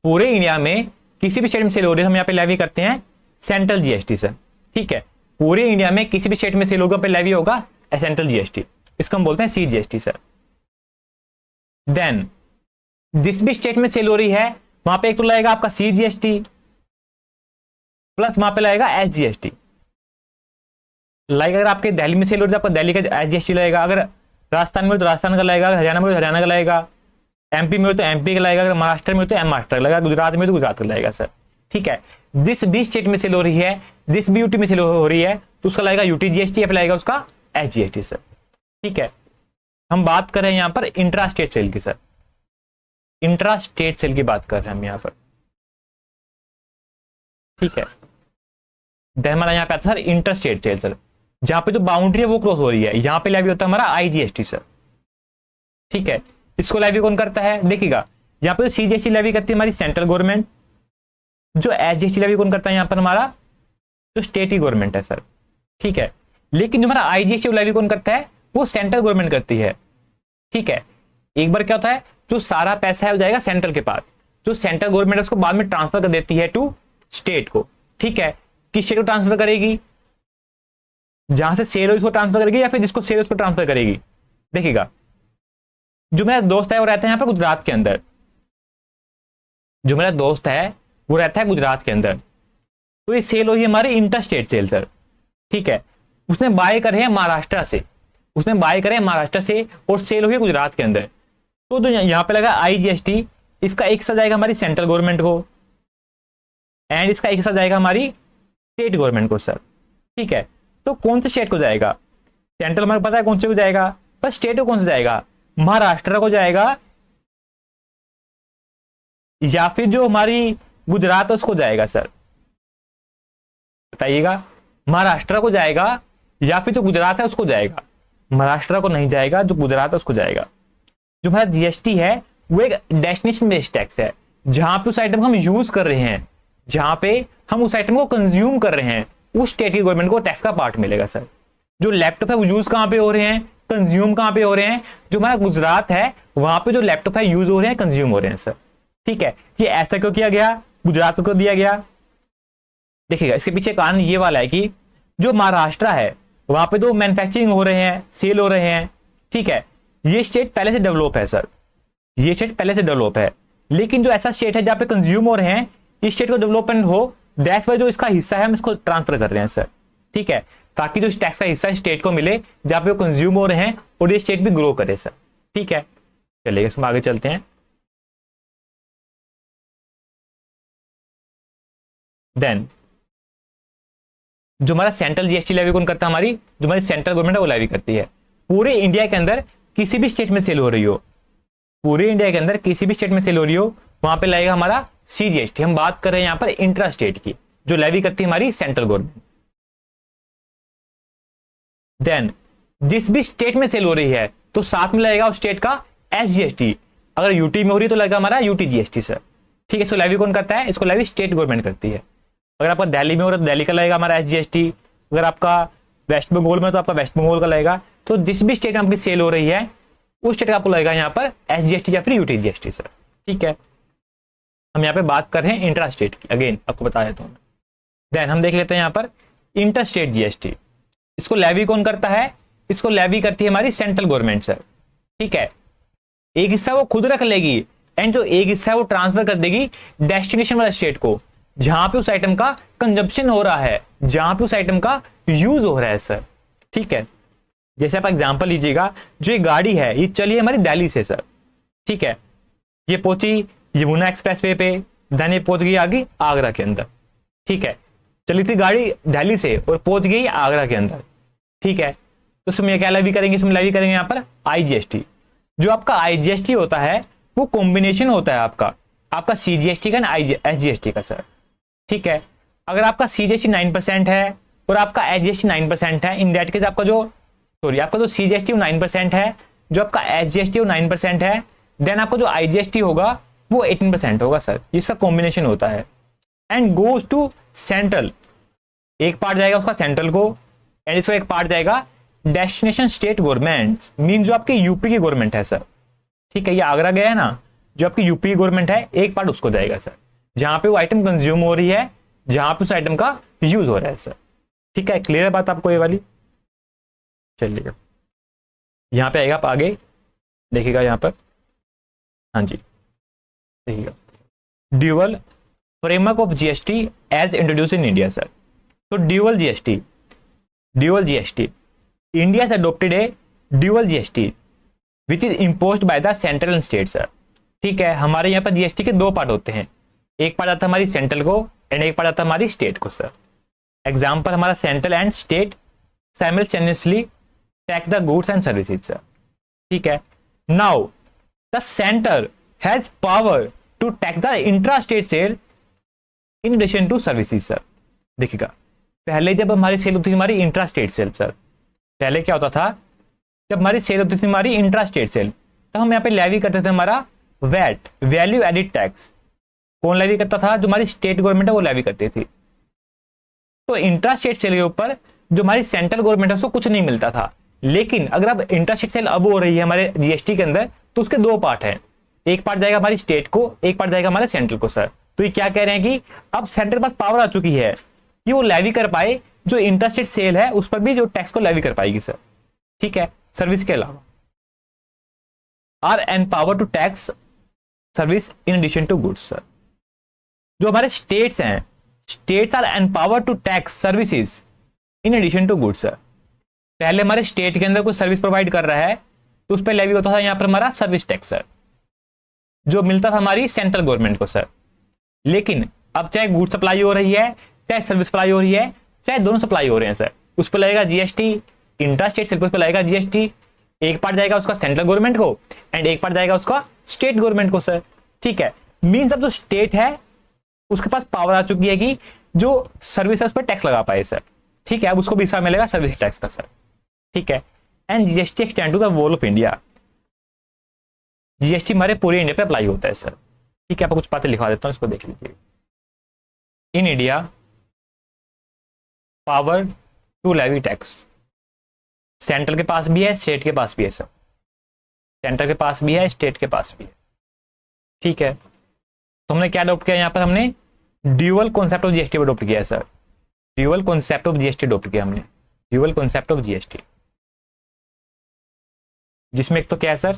पूरे इंडिया में किसी भी स्टेट में सेल हो रही है, हम यहाँ पे लेवी करते हैं सेंट्रल जीएसटी सर। ठीक है, पूरे इंडिया में किसी भी स्टेट में सेल होगा पे लेवी होगा सेंट्रल जीएसटी, इसको हम बोलते हैं सीजीएसटी सर। देन जिस भी स्टेट में सेल हो रही है वहां पे एक तो लगेगा आपका सीजीएसटी प्लस वहां पे लगेगा एसजीएसटी। लाइक अगर आपके दिल्ली में सेल हो रही है आपका दिल्ली का एसजीएसटी लगेगा, अगर राजस्थान में हो तो राजस्थान का लगेगा, हरियाणा में हो तो हरियाणा का लगेगा, एमपी में हो तो एमपी का लगेगा, अगर महाराष्ट्र में हो तो महाराष्ट्र का लगेगा, गुजरात में हो तो गुजरात का लगेगा सर। ठीक है, जिस भी स्टेट में सेल हो रही है, जिस भी यूटी में सेल हो रही है, तो उसका लगेगा यूटी जीएसटी या फिर लगेगा उसका एसजीएसटी सर। ठीक है, हम बात कर रहे हैं यहां पर इंट्रा स्टेट सेल की सर, इंट्रा स्टेट सेल की बात कर रहे हैं हम यहां पर। ठीक है, देन हमारा यहां पे आता है sir inter state sale sir, जहां पे जो बाउंड्री है वो क्रॉस हो रही है, यहां पे लेवी होता है हमारा आईजीएसटी सर। ठीक है, इसको लेवी कौन करता है? देखिएगा, यहां पे सीजीएसटी लेवी करती है हमारी सेंट्रल गवर्नमेंट, जो एसजीएसटी लेवी कौन करता है यहां पर? हमारा जो स्टेट की गवर्नमेंट है सर। ठीक है, लेकिन जो हमारा आईजीएसटी लेवी कौन करता है? वो सेंट्रल गवर्नमेंट करती है। ठीक है, एक बार क्या होता है, जो सारा पैसा है वो जाएगा सेंट्रल के पास, जो सेंट्रल गवर्नमेंट है उसको बाद में ट्रांसफर कर देती है टू स्टेट को। ठीक है, किस स्टेट को ट्रांसफर करेगी? जहां से सेल हो इसको ट्रांसफर करेगी या फिर जिसको सेल उसको ट्रांसफर करेगी। देखिएगा, जो मेरा दोस्त है वो रहता है यहाँ पर गुजरात के अंदर, जो मेरा दोस्त है वो रहता है गुजरात के अंदर, तो ये सेल हुई हमारी इंटर स्टेट सेल सर। ठीक है, उसने बाय करे हैं महाराष्ट्र से, उसने बाय करे हैं महाराष्ट्र से और सेल हुई है गुजरात के अंदर। तो जो यहाँ पे लगा IGST, इसका एक हिस्सा जाएगा हमारी सेंट्रल गवर्नमेंट को एंड इसका एक हिस्सा जाएगा हमारी स्टेट गवर्नमेंट को सर। ठीक है, तो कौन से स्टेट को जाएगा? सेंट्रल हमें पता है कौन से को जाएगा, पर स्टेट को कौन से जाएगा? महाराष्ट्र को जाएगा या फिर जो हमारी गुजरात है उसको जाएगा सर? बताइएगा, महाराष्ट्र को जाएगा या फिर जो गुजरात है उसको जाएगा? महाराष्ट्र को नहीं जाएगा, जो गुजरात है उसको जाएगा। जो हमारा GST है वो एक डेस्टिनेशन बेस्ड टैक्स है, जहां पे उस आइटम को हम यूज कर रहे हैं, जहां पे हम उस आइटम को कंज्यूम कर रहे हैं, उस स्टेट की गवर्नमेंट को टैक्स का पार्ट मिलेगा सर। जो लैपटॉप है वो यूज कहां पे हो रहे हैं, कंज्यूम कहां पे हो रहे हैं? जो हमारा गुजरात है वहां पे जो लैपटॉप है यूज हो रहे हैं, कंज्यूम हो रहे हैं सर। ठीक है, ये ऐसा क्यों किया गया, गुजरात को दिया गया? देखिएगा, इसके पीछे कारण ये वाला है कि जो महाराष्ट्र है वहां पे तो मैन्युफैक्चरिंग हो रहे हैं, सेल हो रहे हैं। ठीक है, ये स्टेट पहले से डेवलप है सर, ये स्टेट पहले से डेवलप है, लेकिन जो ऐसा स्टेट है जहां पे कंज्यूम हो रहे हैं, इस स्टेट को डेवलपमेंट हो, दैट्स वाई जो इसका हिस्सा है हम इसको ट्रांसफर कर रहे हैं सर। ठीक है, ताकि जो टैक्स का हिस्सा स्टेट को मिले जहां पे वो कंज्यूम हो रहे हैं और ये स्टेट भी ग्रो करे सर। ठीक है, चलिए इसमें आगे चलते हैं। देन जो हमारा सेंट्रल GST लेवी कौन करता है? हमारी जो हमारी सेंट्रल गवर्नमेंट है वो लेवी करती है। पूरे इंडिया के अंदर किसी भी स्टेट में सेल हो रही हो, पूरे इंडिया के अंदर किसी भी स्टेट में सेल हो रही हो, वहां पे लगेगा हमारा CGST। हम बात कर रहे हैं यहाँ पर इंट्रा स्टेट की, जो लेवी करती है हमारी सेंट्रल गवर्नमेंट। देन जिस भी स्टेट में सेल हो रही है तो साथ में लगेगा उस स्टेट का SGST। अगर यूटी में हो रही है तो लगेगा हमारा UTGST सर। ठीक है, इसको लेवी कौन करता है? इसको लेवी स्टेट गवर्नमेंट करती है। अगर आपका दिल्ली में हो रहा है तो दिल्ली का लगेगा हमारा SGST, अगर आपका वेस्ट बंगाल में तो आपका वेस्ट बंगाल का लगेगा। तो जिस भी स्टेट में आपकी सेल हो रही है उस स्टेट का आपको लगेगा यहाँ पर SGST या फिर UTGST सर। ठीक है, हम यहाँ पे बात कर रहे हैं इंट्रा स्टेट की, अगेन आपको बता देता हूँ। देन हम देख लेते हैं यहाँ पर इंटर स्टेट GST। इसको लेवी कौन करता है? इसको लेवी करती है हमारी सेंट्रल गवर्नमेंट सर। ठीक है, एक हिस्सा वो खुद रख लेगी एंड जो एक हिस्सा है वो ट्रांसफर कर देगी डेस्टिनेशन वाले स्टेट को, जहां पे उस आइटम का कंजप्शन हो रहा है, जहां पे उस आइटम का यूज हो रहा है सर। ठीक है, जैसे आप एग्जांपल लीजिएगा, जो ये गाड़ी है ये चली है हमारी दिल्ली से सर। ठीक है, ये पहुंची यमुना एक्सप्रेसवे पे, देन ये पहुंच गई आगे आगरा के अंदर। ठीक है, चली थी गाड़ी दिल्ली से और पहुंच गई आगरा के अंदर। ठीक है, तो इसमें क्या लेवी करेंगे? इसमें लेवी करेंगे यहाँ पर IGST। जो आपका IGST होता है वो कॉम्बिनेशन होता है आपका CGST का ना SGST का सर। ठीक है, अगर आपका CGST 9% है और आपका SGST 9% है, इन दैट केस आपका जो CGST 9% है, जो आपका SGST 9% है, देन आपका जो IGST होगा वो 18% होगा सर। ये सब कॉम्बिनेशन होता है एंड गोज टू सेंट्रल। एक पार्ट जाएगा उसका सेंट्रल को एंड इसका एक पार्ट जाएगा डेस्टिनेशन स्टेट गवर्नमेंट, मीन जो आपकी यूपी की गवर्नमेंट है सर। ठीक है, ये आगरा गया है ना, जो आपकी यूपी की गवर्नमेंट है, एक पार्ट उसको जाएगा सर, जहां पे वो आइटम कंज्यूम हो रही है, जहां पे उस आइटम का यूज हो रहा है सर। ठीक है, क्लियर है बात आपको ये वाली? चलिएगा, यहां पे आएगा, आप आगे देखिएगा यहाँ पर। हाँ जी, देखिएगा, dual framework of GST as introduce in India sir. तो ड्यूअल GST इंडिया से अडोप्टेड है dual GST which is imposed by the central and state sir. ठीक है, हमारे यहाँ पर GST के दो पार्ट होते हैं, एक पार्ट आता है हमारी सेंट्रल को एंड एक पार्ट आता है हमारी स्टेट को सर। एग्जाम्पल हमारा central and state simultaneously tax the goods and services sir. ठीक है, now the centre has power to tax the intra state sale in addition to services sir. देखिएगा, पहले जब हमारी सेल होती थी हमारी इंट्रा स्टेट सेल सर, पहले क्या होता था, जब हमारी सेल होती थी हमारी इंट्रा स्टेट सेल, तो हम यहाँ पे लेवी करते थे हमारा वैट, वैल्यू एडिड टैक्स। कौन लेवी करता था? जो हमारी स्टेट गवर्नमेंट है वो लेवी करती थी। तो इंट्रा स्टेट सेल के ऊपर जो हमारी सेंट्रल गवर्नमेंट है उसको कुछ नहीं मिलता था। लेकिन अगर अब इंट्रा स्टेट सेल अब हो रही है हमारे GST के अंदर, तो उसके दो पार्ट है, एक पार्ट जाएगा हमारी स्टेट को, एक पार्ट जाएगा हमारे सेंट्रल को सर। तो ये क्या कह रहे हैं कि अब सेंट्रल के पास पावर आ चुकी है कि वो लेवी कर पाए जो इंटरस्टेट सेल है उस पर भी जो टैक्स को लेवी कर पाएगी सर। ठीक है, सर्विस के अलावा are empower to tax service in addition to goods sir. जो हमारे स्टेट्स हैं, states are empower to tax services in addition to goods sir. पहले हमारे स्टेट के अंदर कोई सर्विस प्रोवाइड कर रहा है तो उस पर लेवी होता था यहाँ पर हमारा सर्विस टैक्स सर, जो मिलता था हमारी सेंट्रल गवर्नमेंट को सर। लेकिन अब चाहे गुड सप्लाई हो रही है, चाहे सर्विस सप्लाई हो रही है, चाहे दोनों सप्लाई हो रहे हैं सर, उस पर लगेगा जीएसटी। इंट्रा स्टेट सेल पर लगेगा जीएसटी। एक पार्ट जाएगा उसका सेंट्रल गवर्नमेंट को एंड एक पार्ट जाएगा उसका स्टेट गवर्नमेंट को सर। ठीक है, मीन्स अब जो स्टेट है उसके पास पावर आ चुकी है कि जो सर्विस है उस पर टैक्स लगा पाए सर। ठीक है, अब उसको भी हिस्सा मिलेगा सर्विस टैक्स का सर। ठीक है, and GST extend to the whole of India. GST हमारे पूरे इंडिया पे अप्लाई होता है सर। ठीक है, आपको कुछ बातें लिखवा देता हूं, इसको देख लीजिए। In India power to levy tax central के पास भी है, स्टेट के पास भी है सर। सेंट्रल के पास भी है, स्टेट के पास भी है। ठीक है, तो हमने क्या अडॉप्ट किया यहाँ पर, हमने dual concept of GST adopt किया है sir. Dual concept of GST adopt किया हमने, ड्यूअल कॉन्सेप्ट ऑफ जीएसटी, जिसमें एक तो क्या है सर,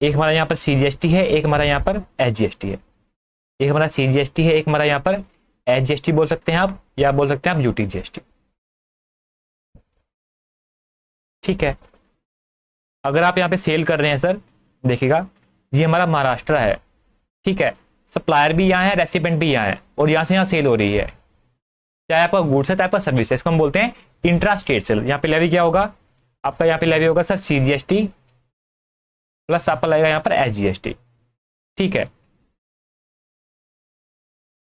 एक हमारा यहाँ पर सीजीएसटी है, एक हमारा यहाँ पर एचजीएसटी है। एक हमारा सीजीएसटी है, एक हमारा यहाँ पर एचजीएसटी बोल सकते हैं आप, या बोल सकते हैं आप यूटी जीएसटी। ठीक है, अगर आप यहाँ पे सेल कर रहे हैं सर, देखिएगा ये हमारा महाराष्ट्र है। ठीक है, सप्लायर भी यहाँ है, रेसिपेंट भी यहाँ है, और यहाँ से यहाँ सेल हो रही है, चाहे आपका गुड्स है चाहे आपका सर्विस है। इसको हम बोलते हैं इंट्रा स्टेट सेल। यहाँ पे लेवी क्या होगा आपका, यहाँ पे लेवी होगा सर सीजीएसटी प्लस आपका लगेगा यहाँ पर एचजीएसटी। ठीक है,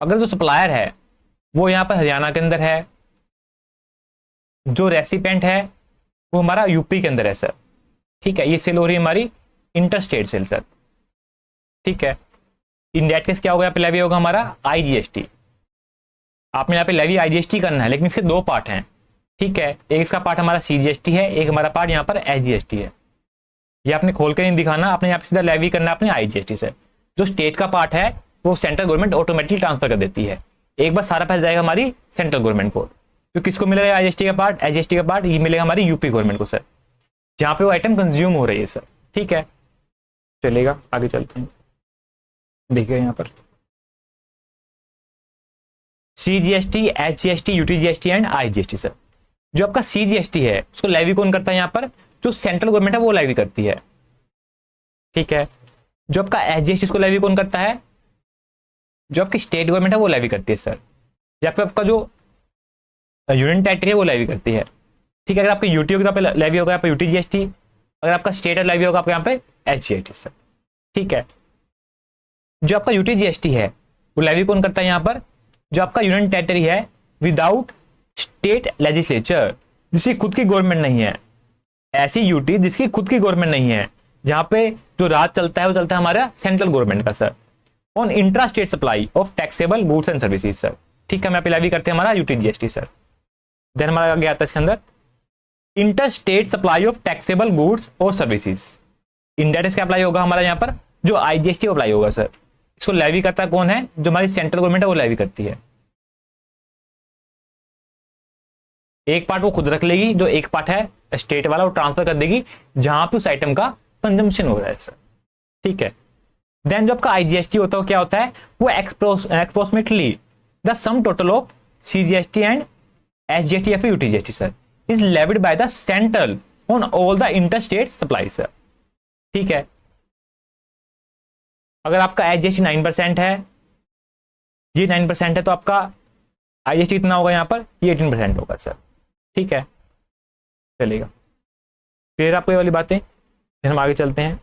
अगर जो सप्लायर है वो यहाँ पर हरियाणा के अंदर है, जो रेसिपेंट है वो हमारा यूपी के अंदर है सर। ठीक है, ये सेल हो रही है हमारी इंटर स्टेट सेल सर। ठीक है, इन दैट केस क्या होगा, यहाँ पे लेवी होगा हमारा आईजीएसटी। आपने यहाँ पे लेवी आईजीएसटी करना है, लेकिन इसके दो पार्ट हैं। ठीक है, एक इसका पार्ट हमारा सीजीएसटी है, एक हमारा पार्ट यहाँ पर एचजीएसटी है। ये आपने खोल के नहीं दिखाना, आपने यहाँ पे सीधा लेवी करना है अपने आईजीएसटी से। जो स्टेट का पार्ट है वो सेंट्रल गवर्नमेंट ऑटोमेटिकली ट्रांसफर कर देती है। एक बार सारा पैसा जाएगा हमारी सेंट्रल गवर्नमेंट को। तो किसको मिलेगा आईजीएसटी का पार्ट, एचजीएसटी का पार्ट, ये मिलेगा हमारी यूपी गवर्नमेंट को सर, जहां पे वो आइटम कंज्यूम हो रही है सर। ठीक है, चलेगा, आगे चलते हैं। देखिए यहाँ पर CGST, HGST, UTGST and IGST sir. जो आपका सीजीएसटी है उसको लेवी कौन करता है, यहाँ पर जो सेंट्रल गवर्नमेंट है वो लेवी करती है। ठीक है, जो आपका एचजीएसटी उसको लेवी कौन करता है, जो आपकी स्टेट गवर्नमेंट है वो लेवी करती है सर, या फिर आपका जो यूनियन टेरिटरी है वो लेवी करती है। ठीक है, अगर आपका यूटी होगा तो लेवी होगा यहाँ पर यूटीजीएसटी, अगर आपका स्टेट है लेवी होगा आपको यहाँ पे एचजीएसटी सर। ठीक है, जो आपका यूटीजीएसटी है वो लेवी कौन करता है, यहाँ पर जो आपका यूनियन टेरिटरी है विदाउट स्टेट लेजिस्लेचर, जिसकी खुद की गवर्नमेंट नहीं है। ऐसी यूटी जिसकी खुद की गवर्नमेंट नहीं है, जहां पे जो राज चलता है वो चलता है हमारा सेंट्रल गवर्नमेंट का sir, on intra state supply of taxable goods and services sir. ठीक है, हम यहाँ पे लेवी करते हैं हमारा यूटीजीएसटी सर। देन हमारा आगे आता है इसके अंदर inter state supply of taxable goods और सर्विसेज। इंडायरेक्ट क्या अप्लाई होगा हमारा यहाँ पर, जो आईजीएसटी अप्लाई होगा सर। इसको लेवी करता कौन है, जो हमारी सेंट्रल गवर्नमेंट है वो लेवी करती है। एक पार्ट वो खुद रख लेगी, जो एक पार्ट है स्टेट वाला वो ट्रांसफर कर देगी जहां पे उस आइटम का कंजम्पशन हो रहा है सर। ठीक है, देन जो आपका आईजीएसटी होता है वो क्या होता है, वो approximately the sum total of CGST and HGST या फिर UTGST sir is levied bye the central on all the inter state supply sir. ठीक है, अगर आपका एचजीएसटी 9% है, ये 9% है, तो आपका आईजीएसटी कितना होगा यहाँ पर, ये 18% होगा सर। ठीक है, चलेगा, फिर आपको ये वाली बातें, फिर हम आगे चलते हैं।